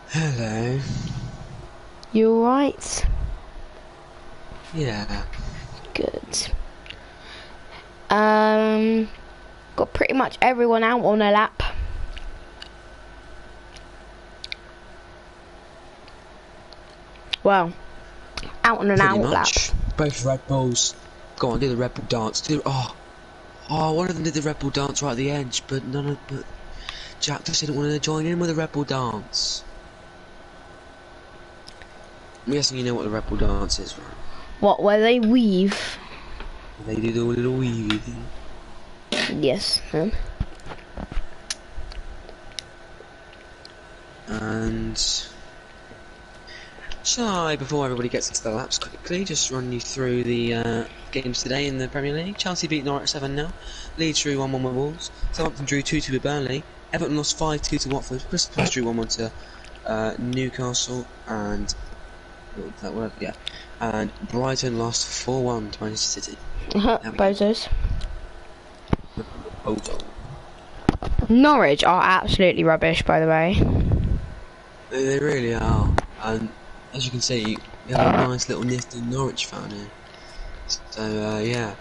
Hello. You alright? Yeah. Good. Got pretty much everyone out on a lap. Well, out on an Pretty out lap. much. Both Red Bulls. Go on, do the Red Bull dance. One of them did the Red Bull dance right at the edge, but Jack just didn't want to join in with the Red Bull dance. I'm guessing you know what the Red Bull dance is, right? What, where they weave? They do the little weavy thing. Yes. And shall I, before everybody gets into the laps, quickly just run you through the games today in the Premier League? Chelsea beat Norwich 7-0. Leeds drew 1-1 with Wolves. Southampton drew 2-2 with Burnley. Everton lost 5-2 to Watford. Crystal Palace drew 1-1 to Newcastle. And and Brighton lost 4-1 to Manchester City. Bozos. Bozo. Norwich are absolutely rubbish, by the way. They really are. And as you can see, we have a nice little nifty Norwich fan here. So yeah,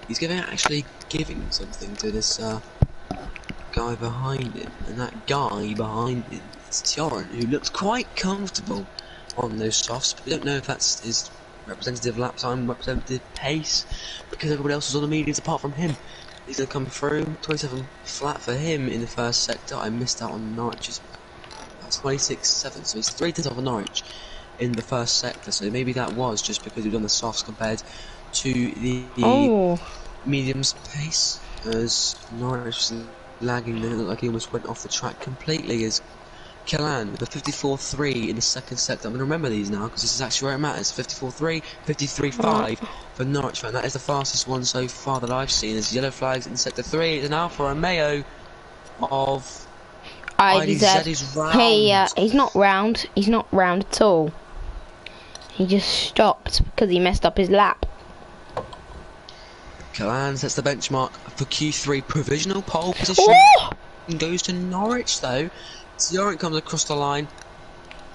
he's actually giving something to this guy behind him, and that guy behind him is Tjoran, who looks quite comfortable on those softs, but we don't know if that's his representative lap time, representative pace, because everybody else was on the mediums apart from him. He's going to come through, 27 flat for him in the first sector. I missed out on Norwich's. That's 26.7, so he's 3/10 off of Norwich in the first sector, so maybe that was just because he was on the softs compared to the mediums pace, as Norwich was lagging. It looked like he almost went off the track completely, as Killan with a 54.3 in the second sector. I'm going to remember these now because this is actually where it matters. 54.3, 53.5 for Norwich fan. That is the fastest one so far that I've seen. There's yellow flags in sector 3. It's an Alfa Romeo of IDZ is round. He's not round. He's not round at all. He just stopped because he messed up his lap. Killan sets the benchmark for Q3 provisional pole position. And goes to Norwich though. Tjoran comes across the line,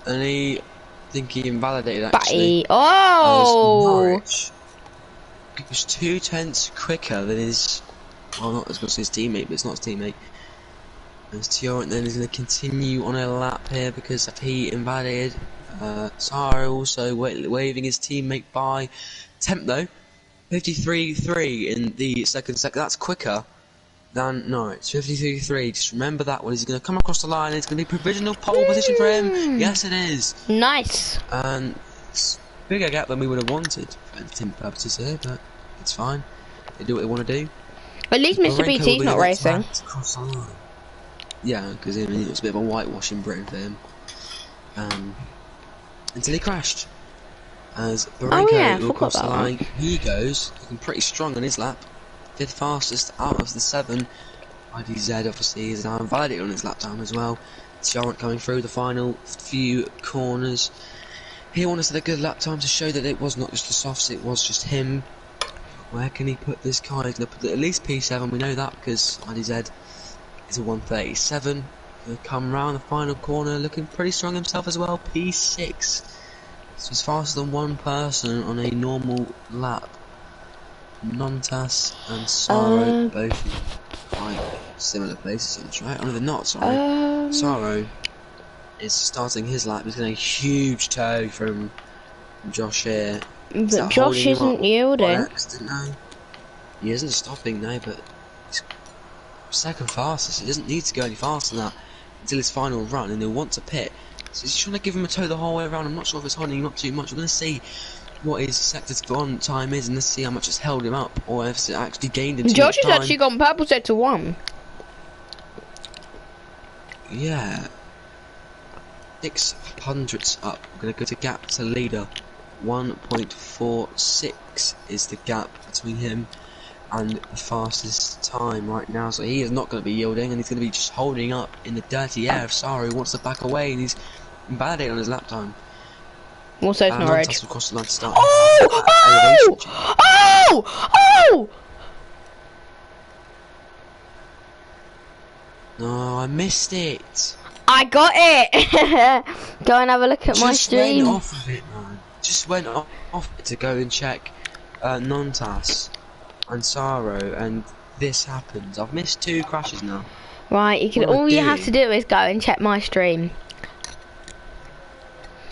and I think he invalidated actually. Norwich goes 2/10 quicker than his, well, not as much as his teammate, but it's not his teammate. As Tjoran then is going to continue on a lap here because he invalidated. Saro also waving his teammate by. Temp though, 53.3 in the second sector. That's quicker than Norwich. 53.3. Just remember that one. He's going to come across the line. And it's going to be provisional pole position for him. Yes, it is. Nice. And it's a bigger gap than we would have wanted for entertainment purposes here, but it's fine. They do what they want to do. At least Mr. BT's not racing. Yeah, because it was a bit of a whitewashing Britain for him. Until he crashed. As Barenko will cross the line, he goes looking pretty strong on his lap. 5th fastest out of the 7. IDZ obviously is now invalidated on his lap time as well. Tjoran coming through the final few corners. He wanted to set a good lap time to show that it was not just the softs, it was just him. Where can he put this car? He's going to put at least P7, we know that because IDZ is a 137. He'll come round the final corner looking pretty strong himself as well. P6. So he's faster than one person on a normal lap. Nontas and Saro both in quite similar places, right? Oh no, they're not, sorry. Saro is starting his lap. He's getting a huge toe from Josh here. But Josh isn't yielding. No. He isn't stopping, no, but he's second fastest. He doesn't need to go any faster than that until his final run, and he'll want to pit. So he's trying to give him a toe the whole way around. I'm not sure if it's holding him up too much. We're going to see what his sector one time is, and let's see how much it's held him up, or if it actually gained him too Josh much has time. actually gone purple sector 1. Yeah. 600ths up. We're going to go to gap to leader. 1.46 is the gap between him and the fastest time right now. So he is not going to be yielding, and he's going to be just holding up in the dirty air of Sara, who wants to back away, and he's invalidated on his lap time. Also, it's Norwich. Across the line to start. Oh! Oh! Oh! No, I missed it. I got it. Go and have a look at my stream. Just went off of it, man. Just went off it to go and check Nontas and Saro, and this happens. I've missed 2 crashes now. Right, you can. All you have to do is go and check my stream.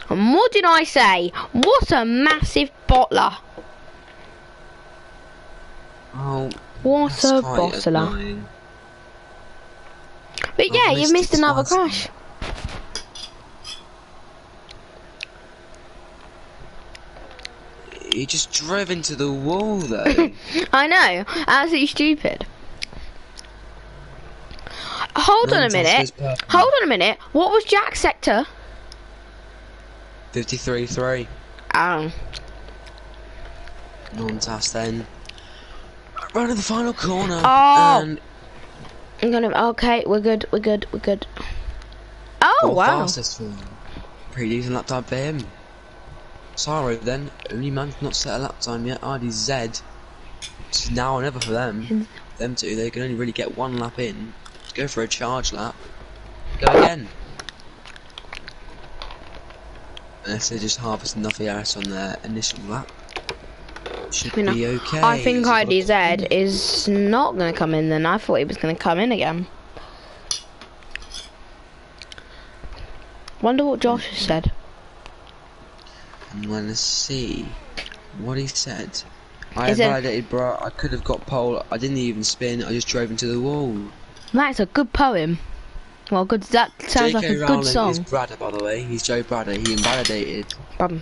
And what did I say? What a massive bottler! Oh, what a bottler! Annoying. But yeah, you've missed another crash. He just drove into the wall, though. I know, absolutely stupid. Hold on a minute. Hold on a minute. What was Jack's sector? 53-3. Oh. Non-task then. Run to the final corner. Oh. And I'm gonna. Okay, we're good. We're good. We're good. Oh wow. Fastest for him. Pretty decent lap time for him. Saro then, only man to not set a lap time yet. RDZ. It's now or never for them. Them two, they can only really get 1 lap in. Go for a charge lap. Go again. Unless they just harvest enough ERS on their initial lap. Should be okay. I think IDZ is not going to come in then. I thought he was going to come in again. Wonder what Josh has said. I'm going to see what he said. I validated, bro. I could have got pole. I didn't even spin. I just drove into the wall. That's a good poem. Well, good. That sounds like a good song. Is Bradder, by the way. He's Joe Bradder. He invalidated.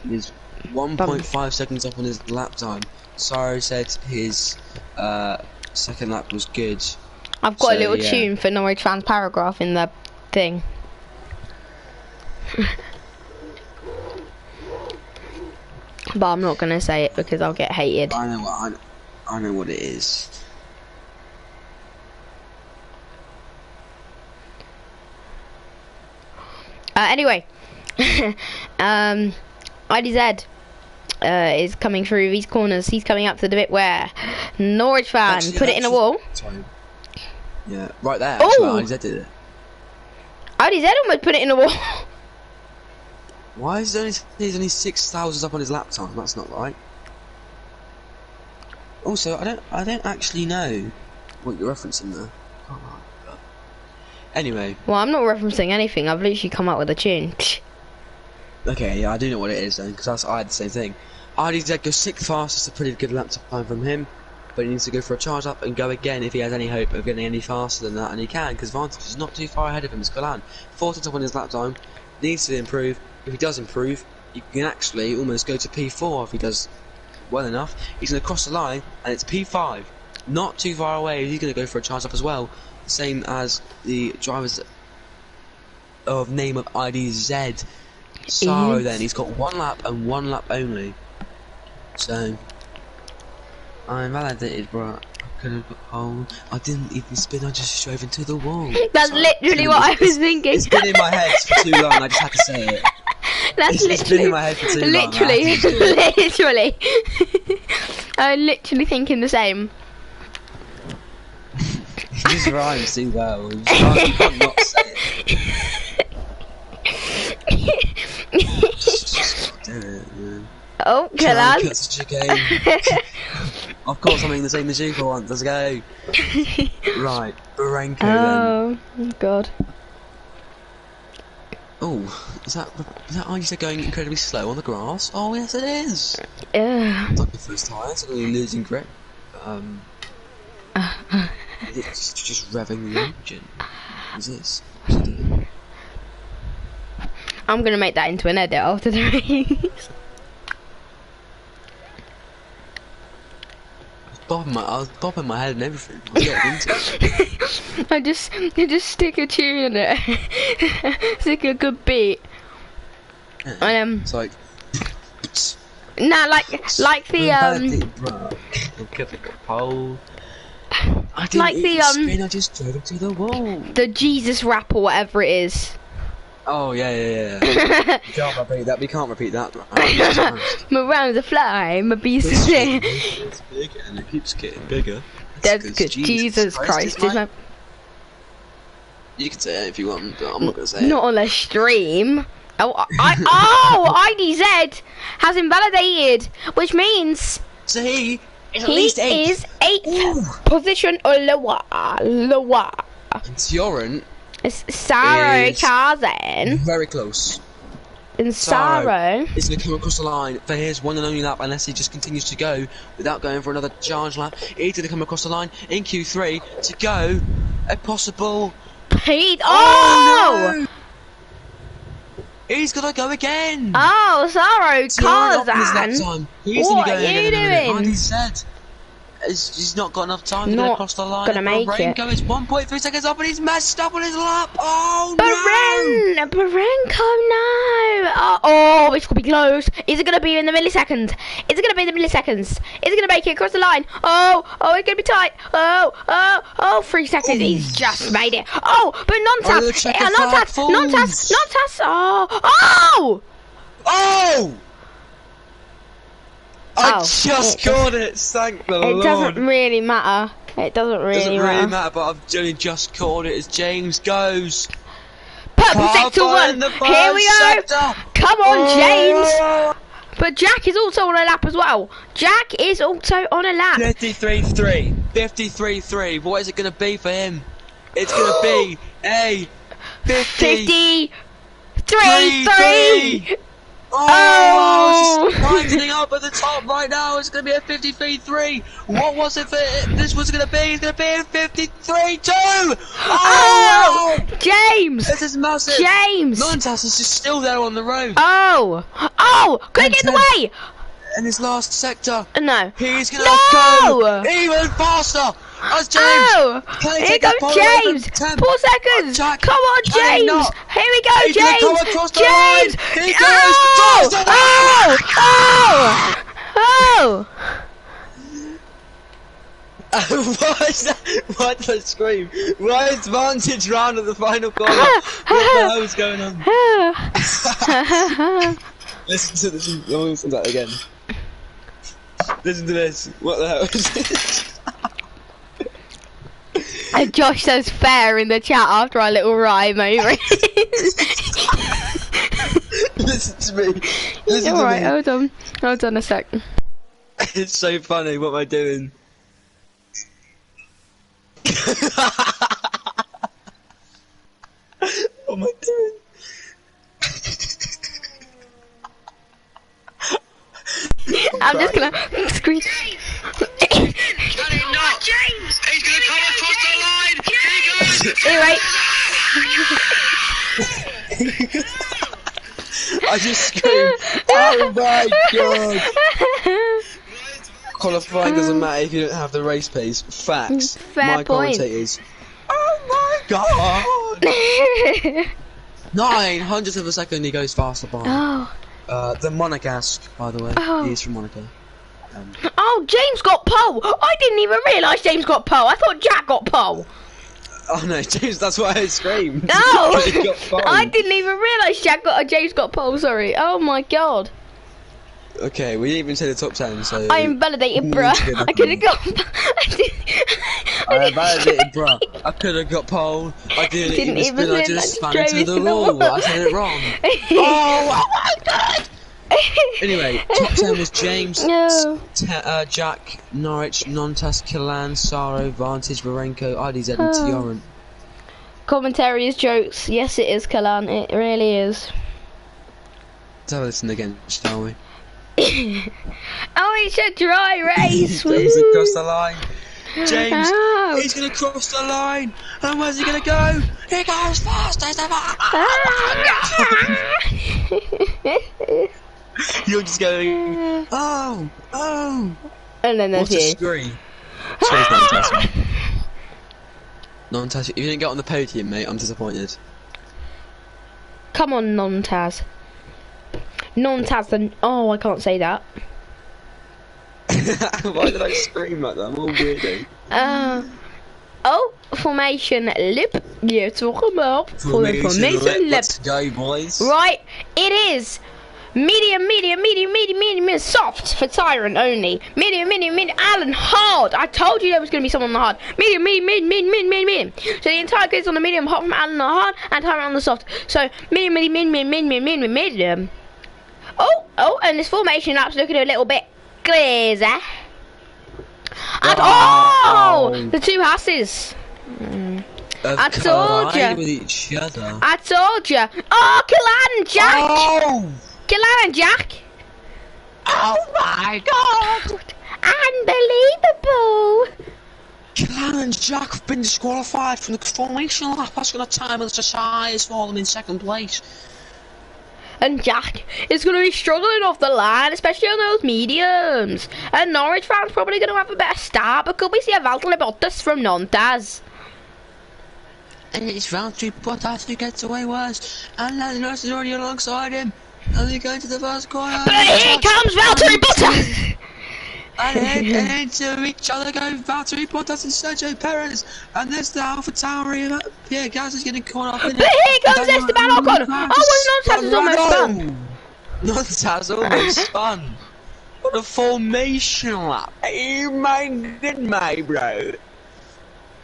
He's 1.5 seconds up on his lap time. Saro said his second lap was good. I've got a little tune for Norwich fans paragraph in the thing. But I'm not gonna say it because I'll get hated. I know what it is. Anyway, IDZ is coming through these corners. He's coming up to the bit where Norwich fan put it in a wall. Sorry. Yeah, right there. Actually, IDZ did it. IDZ almost put it in a wall. Why is there's only 6,000 up on his lap time? That's not right. Also, I don't actually know what you're referencing there. Anyway. Well, I'm not referencing anything. I've literally come up with a tune. Okay, yeah, I do know what it is then, because I had the same thing. IDZ goes 6th fastest, a pretty good lap time from him, but he needs to go for a charge up and go again if he has any hope of getting any faster than that, and he can, because Vantage is not too far ahead of him. It's Golan. 14th up on his lap time, needs to improve. If he does improve, you can actually almost go to P4 if he does well enough. He's going to cross the line, and it's P5. Not too far away, he's going to go for a charge up as well. Same as the drivers of name of IDZ. Saro then, he's got 1 lap and 1 lap only. So, I'm validated, bro. I could have got pole. I didn't even spin, I just drove into the wall. That's literally what I was thinking. It's been in my head for too long, I just had to say it. That's it's been in my head for too long. Literally. I'm literally thinking the same. It just rhymes too well. You can't not say it. Just do it, man. Oh, Golan. I've caught something the same as you for once. Let's go. Right, Barenko then. Oh, God. Oh, is that IDZ going incredibly slow on the grass? Oh, yes, it is. Yeah. It's like the first time, it's really losing grip. It's just revving the engine. What's this? I'm gonna make that into an edit after the race. I was bopping my head and everything. I was getting into it. I just stick a tune in it. Stick a good beat. Yeah, it's like. Nah, like the Pole. I didn't like even the spin, I just drove it to the wall. the Jesus rap or whatever it is. Oh, yeah. We can't repeat that, Around the fly, my beast This is there. is big and it keeps getting bigger. That's good. Jesus Christ. Is my... You can say it if you want, but I'm not going to say Not it. on a stream. Oh, IDZ has invalidated, which means So he is at he least 8th. is 8th Ooh. position or lower. And Tioran It's Saro is Kazan. very close. And Saro. He's going to come across the line for his one and only lap unless he just continues to go without going for another charge lap. He's going to come across the line in Q3 to go a possible... Pete. Oh! No! He's going to go again! Oh, Saro Kazan! He's What going to are go you again in a minute. doing? Like he said. He's not got enough time to Not get across the line. gonna make it. Barenko is 1.3 seconds up and he's messed up on his lap. Oh Barenko, no! Oh, it's gonna be close. Is it gonna be in the milliseconds? Is it gonna be in the milliseconds? Is it gonna make it across the line? Oh, it's gonna be tight. 3 seconds. He's just made it. Oh, but non-tass. Non-tass. Oh! Oh! I Oh, just caught it, thank the Lord. It doesn't really matter. It doesn't really matter. But I've only just caught it as James goes. Purple sector 1. Here we go. Sector. Come on, James. But Jack is also on a lap as well. Jack is also on a lap. 53.3. 53.3. What is it going to be for him? It's going to be a 53.3. Oh! It's winding up at the top right now. It's going to be a 53.3. What was it for this was going to be? It's going to be a 53.2. Oh! James! This is massive. James! Montas is just still there on the road. Oh! Could he get in the way? In his last sector. No. He's going to go even faster. As James. Here goes James. 4 seconds. Come on, James. Here we go, James. James. He goes. Why did I scream? Why is Vantage round at the final corner? What the hell is going on? Listen to this. Listen to that again. Listen to this. What the hell is this? And Josh says fair in the chat after our little rhyme over it. Listen to me. Listen to Alright, me. hold on a sec. It's so funny. What am I doing? What am I doing? I'm just gonna scream. James! He's gonna come across the line! Anyway. I just screamed, oh my god! Qualifying doesn't matter if you don't have the race pace. Facts. Fair my point. commentators. Oh my god! 900th of a second he goes faster by. Oh. The Monegasque, by the way. Oh. He's from Monaco. Oh, James got pole! I didn't even realise James got pole. I thought Jack got pole. Oh no, James, that's why I screamed. No! He got pole. I didn't even realise James got pole, sorry. Oh my god. Okay, we didn't even say the top 10, so... I invalidated, bruh. I could have got... I invalidated, bruh. I could have got pole. I didn't even spin, I just spun into the wall. I said it wrong. Oh my god! Anyway, top 10 was James, No. Jack, Norwich, Nontas, Killan, Saro, Vantage, Barenko, IDZ and Tioran. Commentary is jokes. Yes, it is, Kalan. It really is. Let's have a listen again, shall we? Oh, it's a dry race. He's woo. across the line. James, Oh. he's going to cross the line. And where's he going to go? He goes fast as ever. You're just going, oh. And then What there's a you. scream. Cheers, Nontas. Nontas, if you didn't get on the podium, mate, I'm disappointed. Come on, non-Taz. Non-Taz, oh, I can't say that. Why did I scream like that? I'm all weirdo. Oh, formation lip. Yeah, talk about formation lip. Let's go, boys. Right, it is medium, soft for Tyrant only. Medium, Alan, hard. I told you there was going to be someone on the hard. Medium. So the entire grid's on the medium, apart from Alan on the hard and Tyrant on the soft. So medium. Oh, and this formation lap's looking a little bit glazy. And the two Hasses. I told you. With each other. I told you. Oh, Killan and Jack. Oh! Killan and Jack. Oh my God! Unbelievable. Killan and Jack have been disqualified from the formation lap. That's going to time us size for them in second place. And Jack is going to be struggling off the line, especially on those mediums. And Norwich fans probably going to have a better start, but could we see a Valtteri Bottas from Nantes? And it's Valtteri Bottas who gets away worse. And Lando Norris is already alongside him. And they're going to the first corner. But here comes Valtteri Bottas! And into each other go Valtteri Bottas and Sergio Perez. And there's the Alpha Tauri and Pierre Gasly's getting caught up in it. But here comes Esteban Ocon! Oh, well, Nantes is almost spun. Nantes almost spun. What a formation lap. You minded me, bro.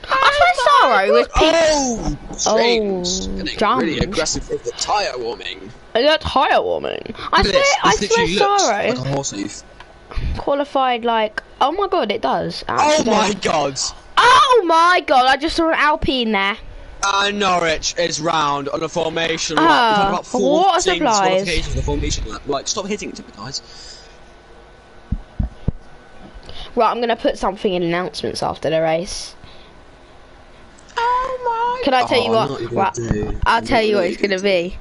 I swear Saro was James. James. Really aggressive with the tyre warming. The tyre warming. I swear Saro like a horse hoof. qualified like, oh my god, it does. Oh my god. Oh my god, I just saw an Alpine there. Norwich is round on a formation lap. About 14 what supplies? disqualifications for the formation lap. Like, stop hitting it to me, guys. Right, I'm gonna put something in announcements after the race. Oh my! Can I tell you what? Right, I'll tell you what it's gonna be.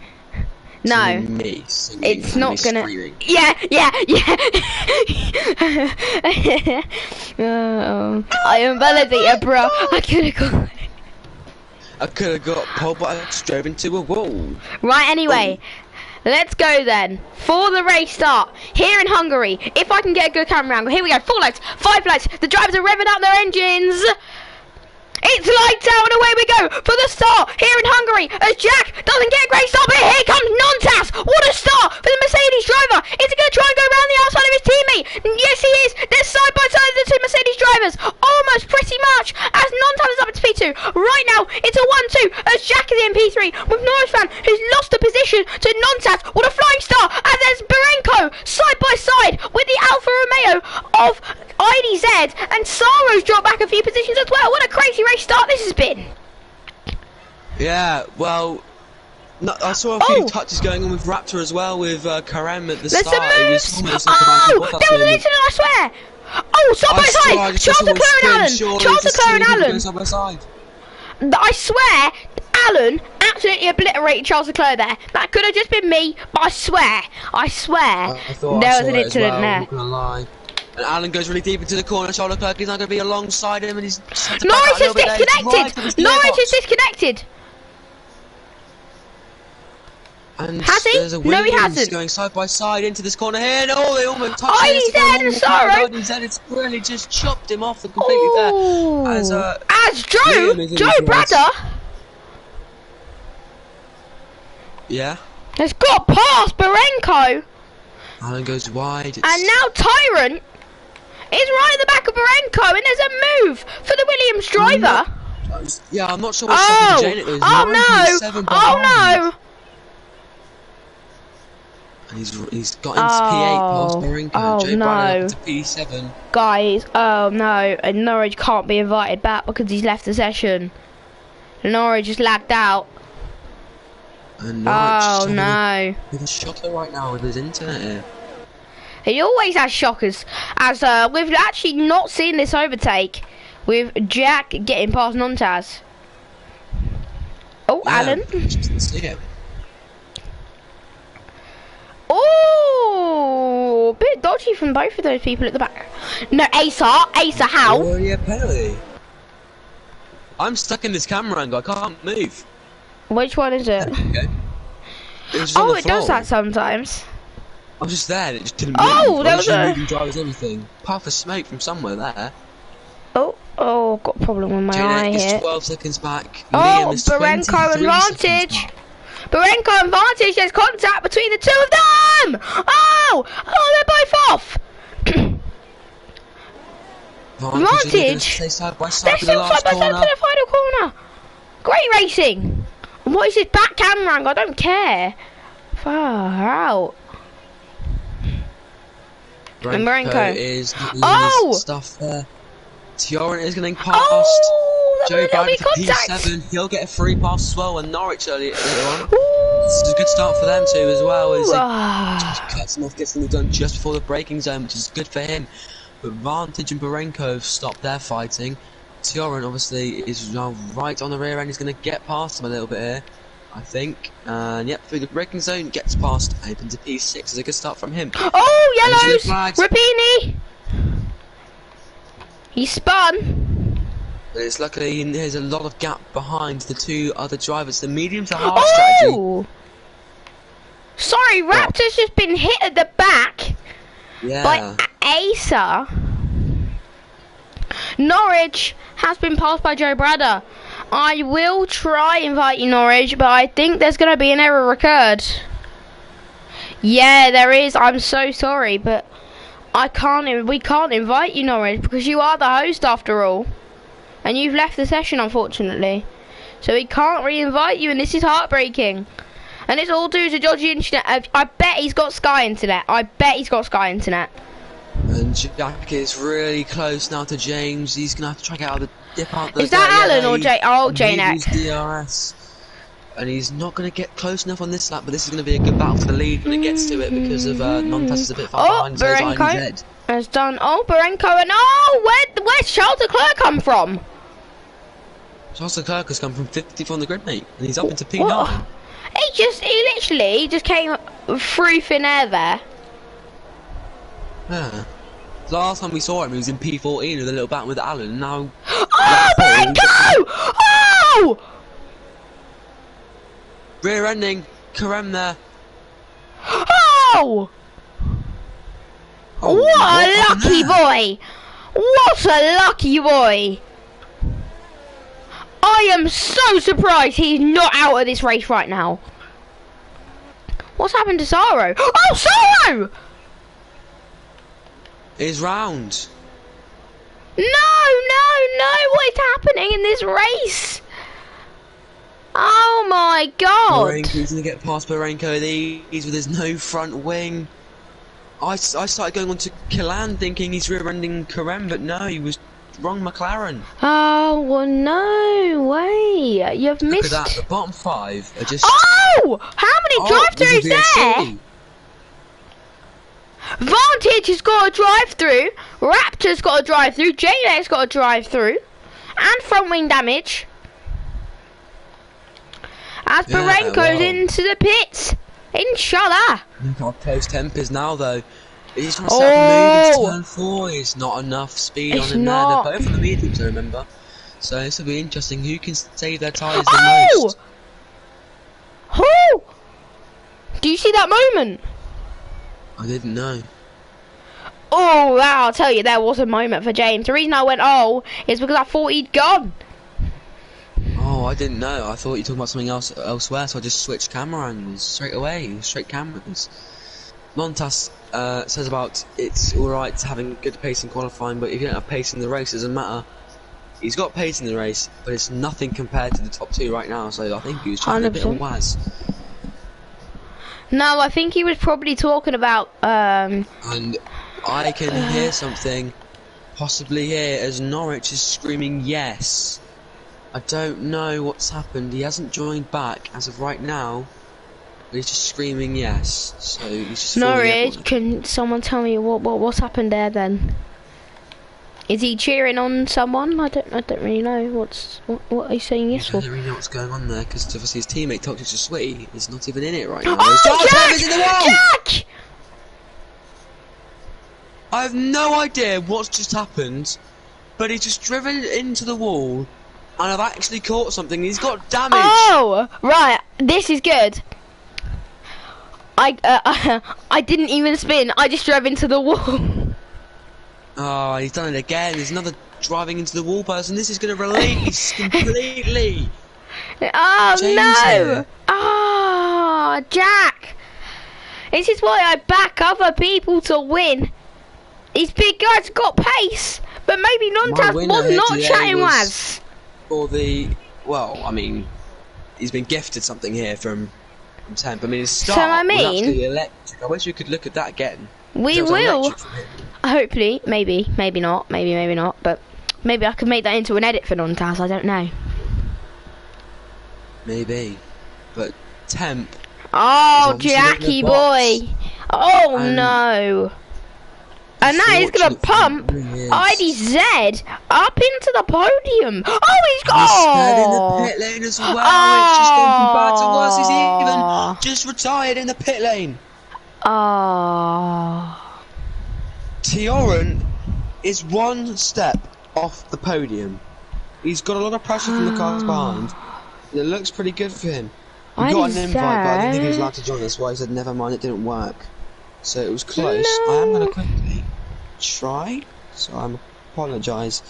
No, me it's not gonna. Screaming. Yeah. I am validated, bro. I could have got pole, but I just drove into a wall. Right. Anyway, let's go then for the race start here in Hungary. If I can get a good camera angle, here we go. 4 lights, 5 lights. The drivers are revving up their engines. It's lights out and away we go for the start here in Hungary as Jack doesn't get a great start, but here comes Nantes. What a start for the Mercedes driver. Is he going to try and go around the outside of his teammate? Yes, he is. They're side by side of the two Mercedes drivers. Almost pretty much as Nantes is up into P2. Right now, it's a 1-2 as Jack is in P3 with Norris fan who's lost a position to Nantes. What a flying start as there's Barenko side by side with the Alfa Romeo of IDZ, and Saro's dropped back a few positions as well. What a crazy race start this has been. Yeah, well, no, I saw a few touches going on with Raptor as well with Karem at the start. It was almost like there was an incident, I swear. Oh, side by side, Charles Leclerc and Alan. Charles Leclerc and Alan. Side by side. I swear, Alan absolutely obliterated Charles Leclerc there. That could have just been me, but I swear there was an incident there. I'm not gonna lie. And Alan goes really deep into the corner. Charles Leclerc is not going to be alongside him, and he's Norris is disconnected. Norris is disconnected. And has he? there's a No, he hasn't. Going side by side into this corner here, and they almost touched him. He's dead, and Sorrow. It's really just chopped him off completely there. As Joe Bradder. Yeah. Has got past Barenko. Alan goes wide. And now Tyrant is right at the back of Barenko, and there's a move for the Williams driver. Yeah, I'm not sure what's happening to Jane. Oh no! And he's got into P8 past Barenko. Jay Bradley up to P7. Guys, oh no, and Norwich can't be invited back because he's left the session. Norwich just lagged out. And oh no! With a shocker right now with his internet here. He always has shockers, as we've actually not seen this overtake with Jack getting past Nantes. Oh, yeah, Alan. Didn't see him. Oh, bit dodgy from both of those people at the back. No, Asa, how? Oh yeah, penalty. I'm stuck in this camera angle. I can't move. Which one is it? Oh, it does that sometimes. I was just there and it just didn't move. Oh, there was moving drivers, everything. Puff of smoke from somewhere there. Oh, Oh, got a problem with my eye J-Net is here. 12 seconds back. Oh, Liam is Barenko 23 advantage. seconds back. Barenko advantage. There's contact between the two of them. Oh, they're both off. Advantage. They're gonna Advantage. stay side by They're side for the still side last by side corner. for the final corner. Great racing. And what is this back camera angle? I don't care. Far out. Barenko. is losing Oh! his stuff there. Tioran is getting passed. Oh, that Joe was a little Brad bit for of contact. P7. He'll get a free pass as well. And Norwich earlier on. Ooh. This is a good start for them too as well. As he Ah. cuts him off, gets them done just before the braking zone, which is good for him. But Vantage and Barenko have stopped their fighting. Tioran obviously is now right on the rear end. He's going to get past him a little bit here, I think. And yep, through the braking zone, gets past, open to P6. It's a good start from him. Oh, yellows! Flags. Rapini! He spun. But it's luckily there's a lot of gap behind the two other drivers. The medium to hard strategy. Oh! Sorry, Raptor's just been hit at the back Yeah. by Asa. Norwich has been passed by Joe Bradder. I will try invite you, Norwich, but I think there's going to be an error occurred. Yeah, there is. I'm so sorry, but we can't invite you, Norwich, because you are the host after all. And you've left the session, unfortunately. So we can't re-invite you, and this is heartbreaking. And it's all due to dodgy internet. I bet he's got Sky Internet. I bet he's got Sky Internet. And Jack is really close now to James. He's gonna have to try to get out of the dip out the. Is that Alan or Jay? Oh, J-Net. J-Net. DRS. And he's not gonna get close enough on this lap, but this is gonna be a good battle for the lead when it gets to it because of Montas is a bit far behind. So Barenko has done. Oh, Barenko, and oh, where's Charles Leclerc come from? Charles Leclerc has come from 50th on the grid, mate, and he's up into P9. What? He literally just came through thin air there. Yeah. Last time we saw him, he was in P14 with a little battle with Alan. Now. Oh, Barenko! Oh! Rear ending, Karem there. Oh! Oh, What a lucky there? boy! What a lucky boy! I am so surprised he's not out of this race right now. What's happened to Saro? Oh, Saro! Is round. No! What is happening in this race? Oh my god! Barenko's gonna get past Barenko these with his no front wing. I started going on to Killan thinking he's rear-ending Karem, but no, he was wrong McLaren. Oh, well, no way. You've Look missed. at that, the bottom five are just... Oh! How many drive-throughs there? Vantage has got a drive-through. Raptor's got a drive-through. J-Net's got a drive-through. And front wing damage. As Yeah, Barenko's wow. into the pits. Inshallah. Look how close temp is now, though. He's trying to set up a move Oh! into turn 4. It's not enough speed It's on him not. there. They're both on the mediums, I remember. So this will be interesting. Who can save their tyres the Oh! most? Who? Do you see that moment? I didn't know. Oh, I'll tell you, there was a moment for James. The reason I went, oh, is because I thought he'd gone. Oh, I didn't know. I thought you were talking about something else elsewhere, so I just switched camera angles straight away. Straight cameras. Montas says about it's alright having good pace in qualifying, but if you don't have pace in the race, it doesn't matter. He's got pace in the race, but it's nothing compared to the top two right now, so I think he was trying to be a bit of a 100%. waz. No, I think he was probably talking about, And I can hear something, possibly here, as Norwich is screaming yes. I don't know what's happened. He hasn't joined back as of right now, but he's just screaming yes. So he's just fooling Norwich, everyone. can someone tell me what's happened there then? Is he cheering on someone? I don't really know. What are you saying yes I for? don't really know what's going on there, because obviously his teammate Toxic Sweaty is not even in it right now. Oh, His Jack! is in the wall! Jack! I have no idea what's just happened, but he's just driven into the wall, and I've actually caught something. He's got damage. Oh, right. This is good. I didn't even spin. I just drove into the wall. Oh, he's done it again. There's another driving into the wall person. This is going to release completely. Oh James no! here. Ah, Jack! This is why I back other people to win. These big guys got pace, but maybe My Nontas winner was here not today chatting was was. For the, well, I mean, he's been gifted something here from Temp. I mean, his start So, I was mean- absolutely electric. I wish we could look at that again. We It was will. electric from him. Hopefully, maybe not, maybe not, but maybe I can make that into an edit for Nontas, I don't know. Maybe, but Temp. Oh, obviously in the Jackie box. boy! Oh And no! And now he's gonna fortunate pump thing is- IDZ up into the podium. Oh, he's got. He's sped in the pit lane as well. It's just going from bad to worse. He's even just retired in the pit lane. Oh. Tioran is one step off the podium. He's got a lot of pressure from the cars behind. And it looks pretty good for him. He got an invite, but I didn't think he was allowed to join. That's why he said never mind, it didn't work. So it was close. I am going to quickly try. So I apologise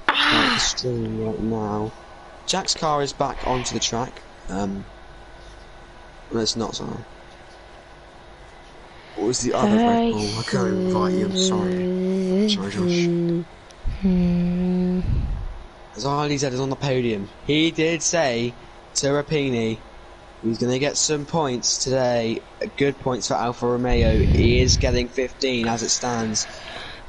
about the stream right now. Jack's car is back onto the track. No, it's not, sorry. What was the other Red Bull? I can't invite you, I'm sorry. Sorry, Josh. As Ali said, is on the podium. He did say to Rapini he's going to get some points today. Good points for Alfa Romeo. He is getting 15 as it stands.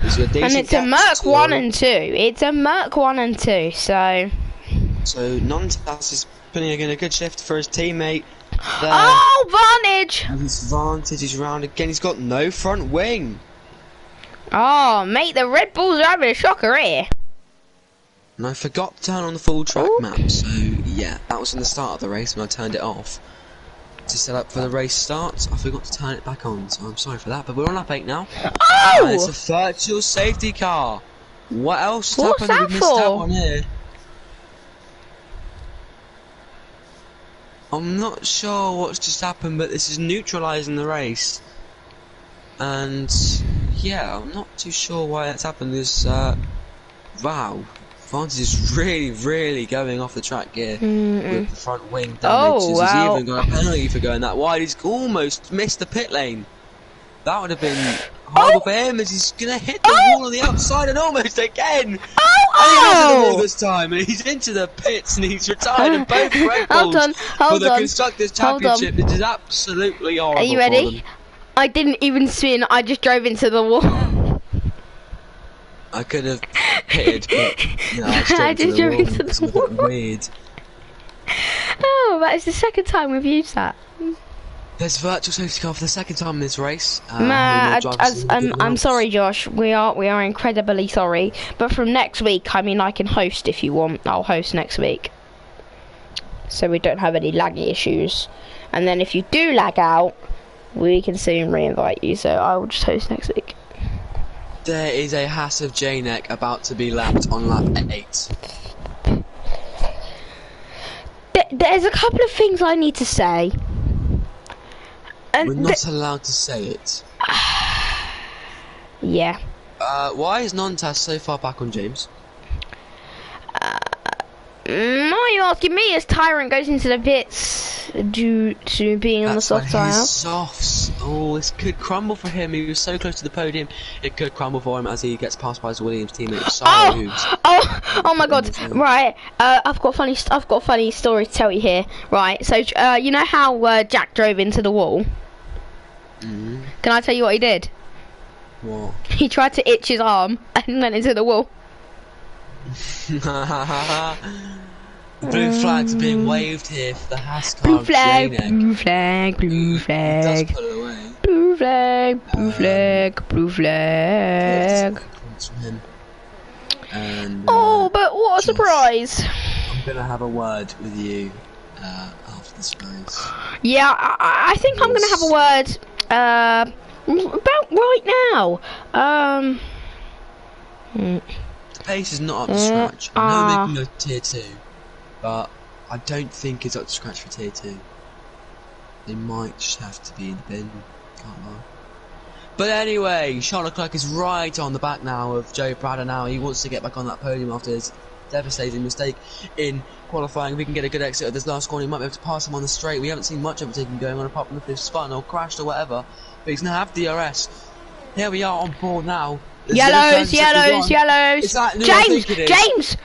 He's got a decent And it's a gap Merc to 1 Tioran. and 2. It's a Merc 1 and 2, so. So Nontas is putting in a good shift for his teammate. There. Oh, Vantage! And his vantage is round again. He's got no front wing. Oh, mate, the Red Bulls are having a shocker here. And I forgot to turn on the full track Oops. map, so yeah, that was in the start of the race when I turned it off to set up for the race start. I forgot to turn it back on, so I'm sorry for that, but we're on lap 8 now. And it's Oh! a virtual safety car. What else has What's happened? that We missed that for? one here. I'm not sure what's just happened, but this is neutralising the race. And yeah, I'm not too sure why that's happened. This wow, Vantage is really going off the track here with the front wing damage. Oh, wow. He's even got a penalty for going that wide. He's almost missed the pit lane. That would have been horrible for him, as he's gonna hit the wall on the outside and almost again. And he has the wall this time, and he's into the pits, and he's retired in both Red Bulls for the Constructors' Championship. It is absolutely horrible. Are you for ready? them. I didn't even spin, I just drove into the wall. I could have pitted, but you know, I just drove drove into into It's the a bit wall. weird. Oh, that is the second time we've used that. There's virtual safety car for the second time in this race. I'm sorry, Josh. We are incredibly sorry. But from next week, I mean, I can host if you want. I'll host next week, so we don't have any laggy issues. And then if you do lag out, we can soon re-invite you. So I will just host next week. There is a Haas of J-Neck about to be lapped on lap 8. There's a couple of things I need to say. We're not allowed to say it. Yeah. Why is Nontas so far back on James? Are you asking me? As Tyrant goes into the pits due to being on the soft why tyre. his softs. Oh, this could crumble for him. He was so close to the podium. It could crumble for him as he gets passed by his Williams teammate. Oh my God! Right, I've got a funny story to tell you here. Right, so you know how Jack drove into the wall? Mm-hmm. Can I tell you what he did? What? He tried to itch his arm and went into the wall. The blue flags are being waved here for the Haas car. Blue flag, J-Neck. blue flag, blue He does flag, put it away. blue flag, blue flag, blue flag. Points from him. And, Oh, but what a Josh. surprise! I'm gonna have a word with you after this race. Yeah, I think I'm gonna have a word about right now. The pace is not up to scratch. I know they can go tier 2, but I don't think it's up to scratch for tier 2. They might just have to be in the bin. Can't lie. But anyway, Charles Leclerc is right on the back now of Joe Prada now. He wants to get back on that podium after his devastating mistake in qualifying. If we can get a good exit of this last corner, he might be able to pass him on the straight. We haven't seen much overtaking going on apart from if they've spun or crashed or whatever. But he's going to have DRS. Here we are on board now. Yellows. James!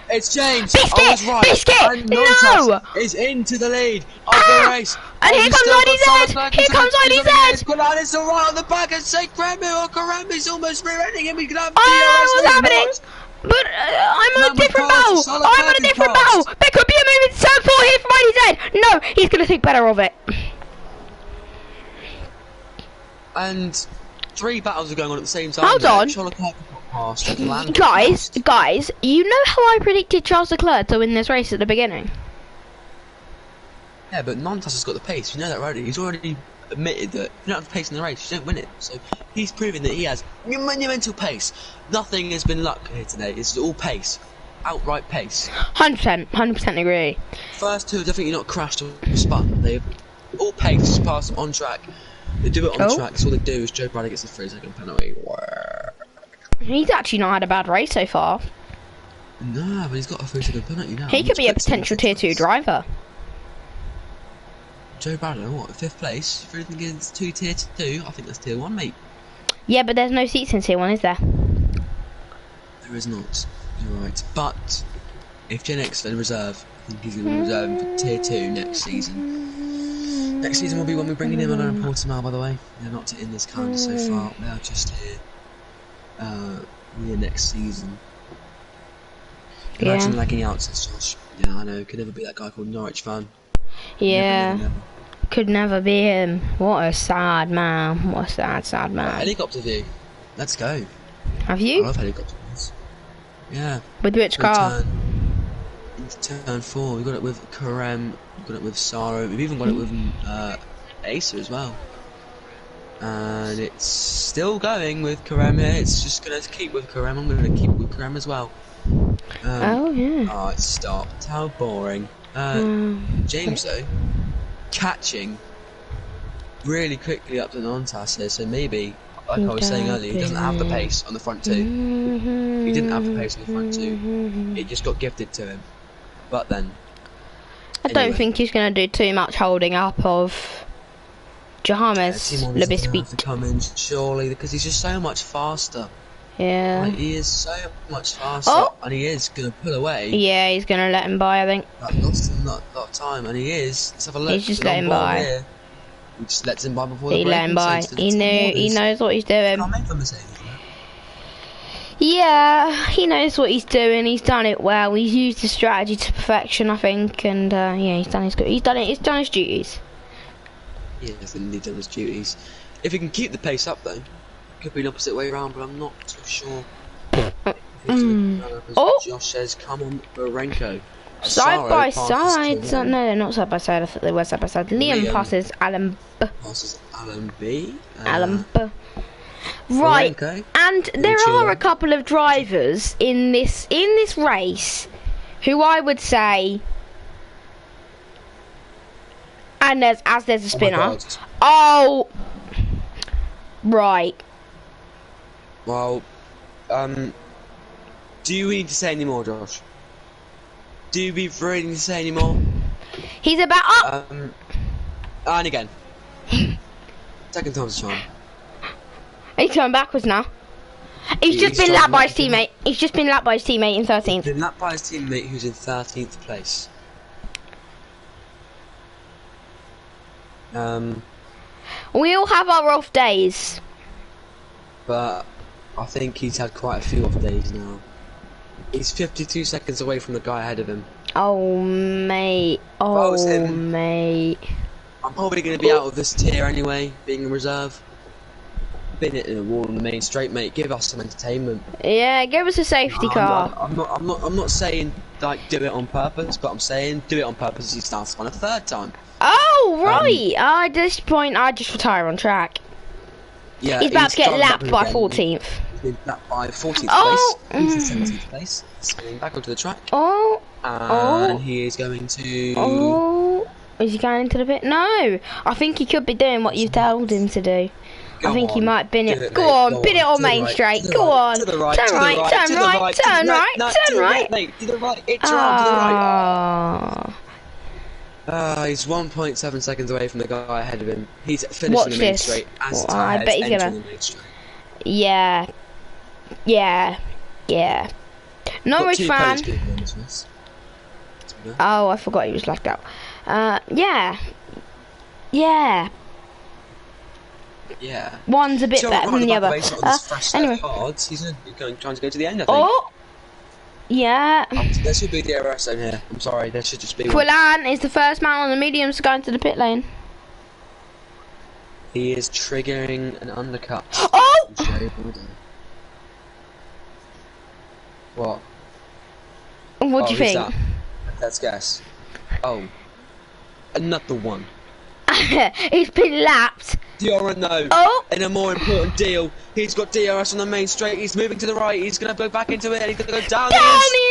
It's James! Biscuit! I was right. Biscuit! And No! Nortas is into the lead of the race. And here comes IDZ! Here comes IDZ! Gulad is all right on the back and say Kremu or Karami's almost rear-ending him. We can have Oh, DRS. what's happening? But I'm on a different bowl! I'm on a different bowl! There could be a move in turn 4 here from IDZ! No! He's going to think better of it. And 3 battles are going on at the same time. Hold on. Guys, you know how I predicted Charles Leclerc to win this race at the beginning? Yeah, but Montas has got the pace. You know that already. He's already admitted that if you don't have the pace in the race, you don't win it. So he's proving that he has monumental pace. Nothing has been luck here today. It's all pace. Outright pace. 100% agree. First 2 are definitely not crashed or spun. They all pace, pass them on track. They do it on track, so all they do is Joe Brady gets a 3-second penalty. He's actually not had a bad race so far. No, but he's got a 3-second penalty now. He could be a potential tier 2 driver. Joe Bradley, what, 5th place? If everything is tier 2, I think that's tier 1, mate. Yeah, but there's no seats in tier 1, is there? There is not. You're right. But if Gen X in reserve, I think he's going to be reserving for tier 2 next season. Next season will be when we bring him on our Portimao, by the way. They're not in this calendar so far. They are just here. Next season. Imagine lagging out, says Josh. Yeah, I know. Could never be that guy called Norwich fan. Yeah. Never. Could never be him. What a sad man. What a sad man. Helicopter view. Let's go. Have you? I love helicopter views. Yeah. With which car? Into turn 4. We got it with Karem. We got it with Saro. We've even got it with Acer as well. And it's still going with Karem here. It's just going to keep with Karem. I'm going to keep with Karem as well. Oh, yeah. Oh, it stopped. How boring. James, though, catching really quickly up to Nortas here. So maybe, like I was saying earlier, he doesn't have the pace on the front 2. He didn't have the pace on the front 2. It just got gifted to him. But then... I don't think he's going to do too much holding up of James Le Biscuit. To come in surely because he's just so much faster. Yeah. Like, he is so much faster, and he is going to pull away. Yeah, he's going to let him by, I think. That lost him a lot of time, and he is. Let's have a look. He's just letting by. Here. He just lets him by before the He let him by. He knows what he's doing. Can't make a mistake. Yeah, he knows what he's doing. He's done it well. He's used his strategy to perfection, I think, and yeah, he's done his good. He's done his duties. Yeah, he's indeed done his duties. If he can keep the pace up, though, could be the opposite way around. But I'm not too sure. Josh says, "Come on, Barenko." Side by side. No, they're not side by side. I thought they were side by side. Liam passes Alan B. Alan B. Right, Barenko, and there are a couple of drivers in this race who I would say, and there's a spinner. Oh, right. Well, do you need to say any more, Josh? Do we really need to say any more? He's about up. And again. Second time's a charm. He's going backwards now. He's just been lapped by his teammate. He's just been lapped by his teammate in 13th. He's been lapped by his teammate who's in 13th place. We all have our off days. But I think he's had quite a few off days now. He's 52 seconds away from the guy ahead of him. Oh, mate. Oh, mate. I'm probably going to be out of this tier anyway, being in reserve. Been hitting a wall on the main straight, mate. Give us some entertainment. Yeah, give us a safety car. I'm not saying like do it on purpose, but I'm saying do it on purpose. He starts on a 3rd time. Oh right. At this point, I just retire on track. Yeah. He's about to get lapped by 14th. He's been lapped by 14th place. He's in 17th place. He's going back onto the track. And he is going to. Is he going into the pit? No. I think he could be doing what you've told him to do. I think he might bin Give it. mate. On, bin it on To the Main right, Straight. to the Go right, on. to the right, Turn to the right, right, turn to the right, right, to the turn left. right, No, to turn the right. left, mate. To the right. It's around to the right. He's 1.7 seconds away from the guy ahead of him. He's finishing Watch the Main this. Straight as Well, I bet he's entering gonna. the Main Straight. Yeah. Yeah. Yeah. Norwich Got two fan. ponies people in this race. Oh, I forgot he was left out. Yeah. Yeah. Yeah. One's a bit So better right than the back other. of eight on this fresh set Anyway. of cards. He's trying to go to the end, I think. Oh. Yeah. There should be the DRS zone here. I'm sorry, there should just be one. Quillan is the first man on the mediums to go into the pit lane. He is triggering an undercut. Oh! What? What do you who's think? that? Let's guess. Oh. Another one. He's been lapped. Diora, no. Oh! In a more important deal, he's got DRS on the Main Straight. He's moving to the right. He's going to go back into it. And he's going to go down the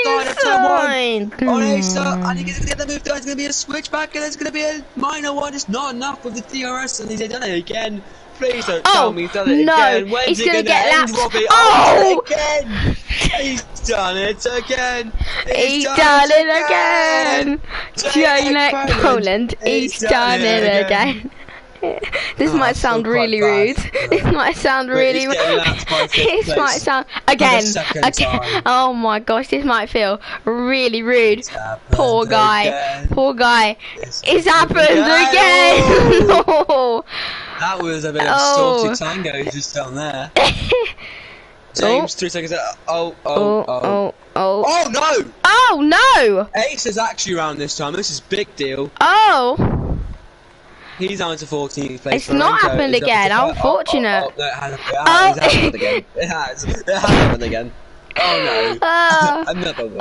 inside of turn one. On Asa, and he's going to get the move down. It's going to be a switchback, and it's going to be a minor one. It's not enough with the DRS, and he's done it again. Please don't tell me he's done it again. When's he's it gonna going to get end, lapped. Robbie? Oh! Again! He's done it again. He's done it again. Jainek Poland. He's done it again. This might sound really rude. This might sound really rude. This might sound again. Oh my gosh, this might feel really rude. Poor guy. Poor guy. It's happened again. No. That was a bit of salty tango just down there. James, 3 seconds. Oh no! Oh no! Ace is actually around this time. This is big deal. Oh. He's down to 14th place. It's not happened again. Unfortunate. No, it has happened again. It has happened again. Oh no. Another one.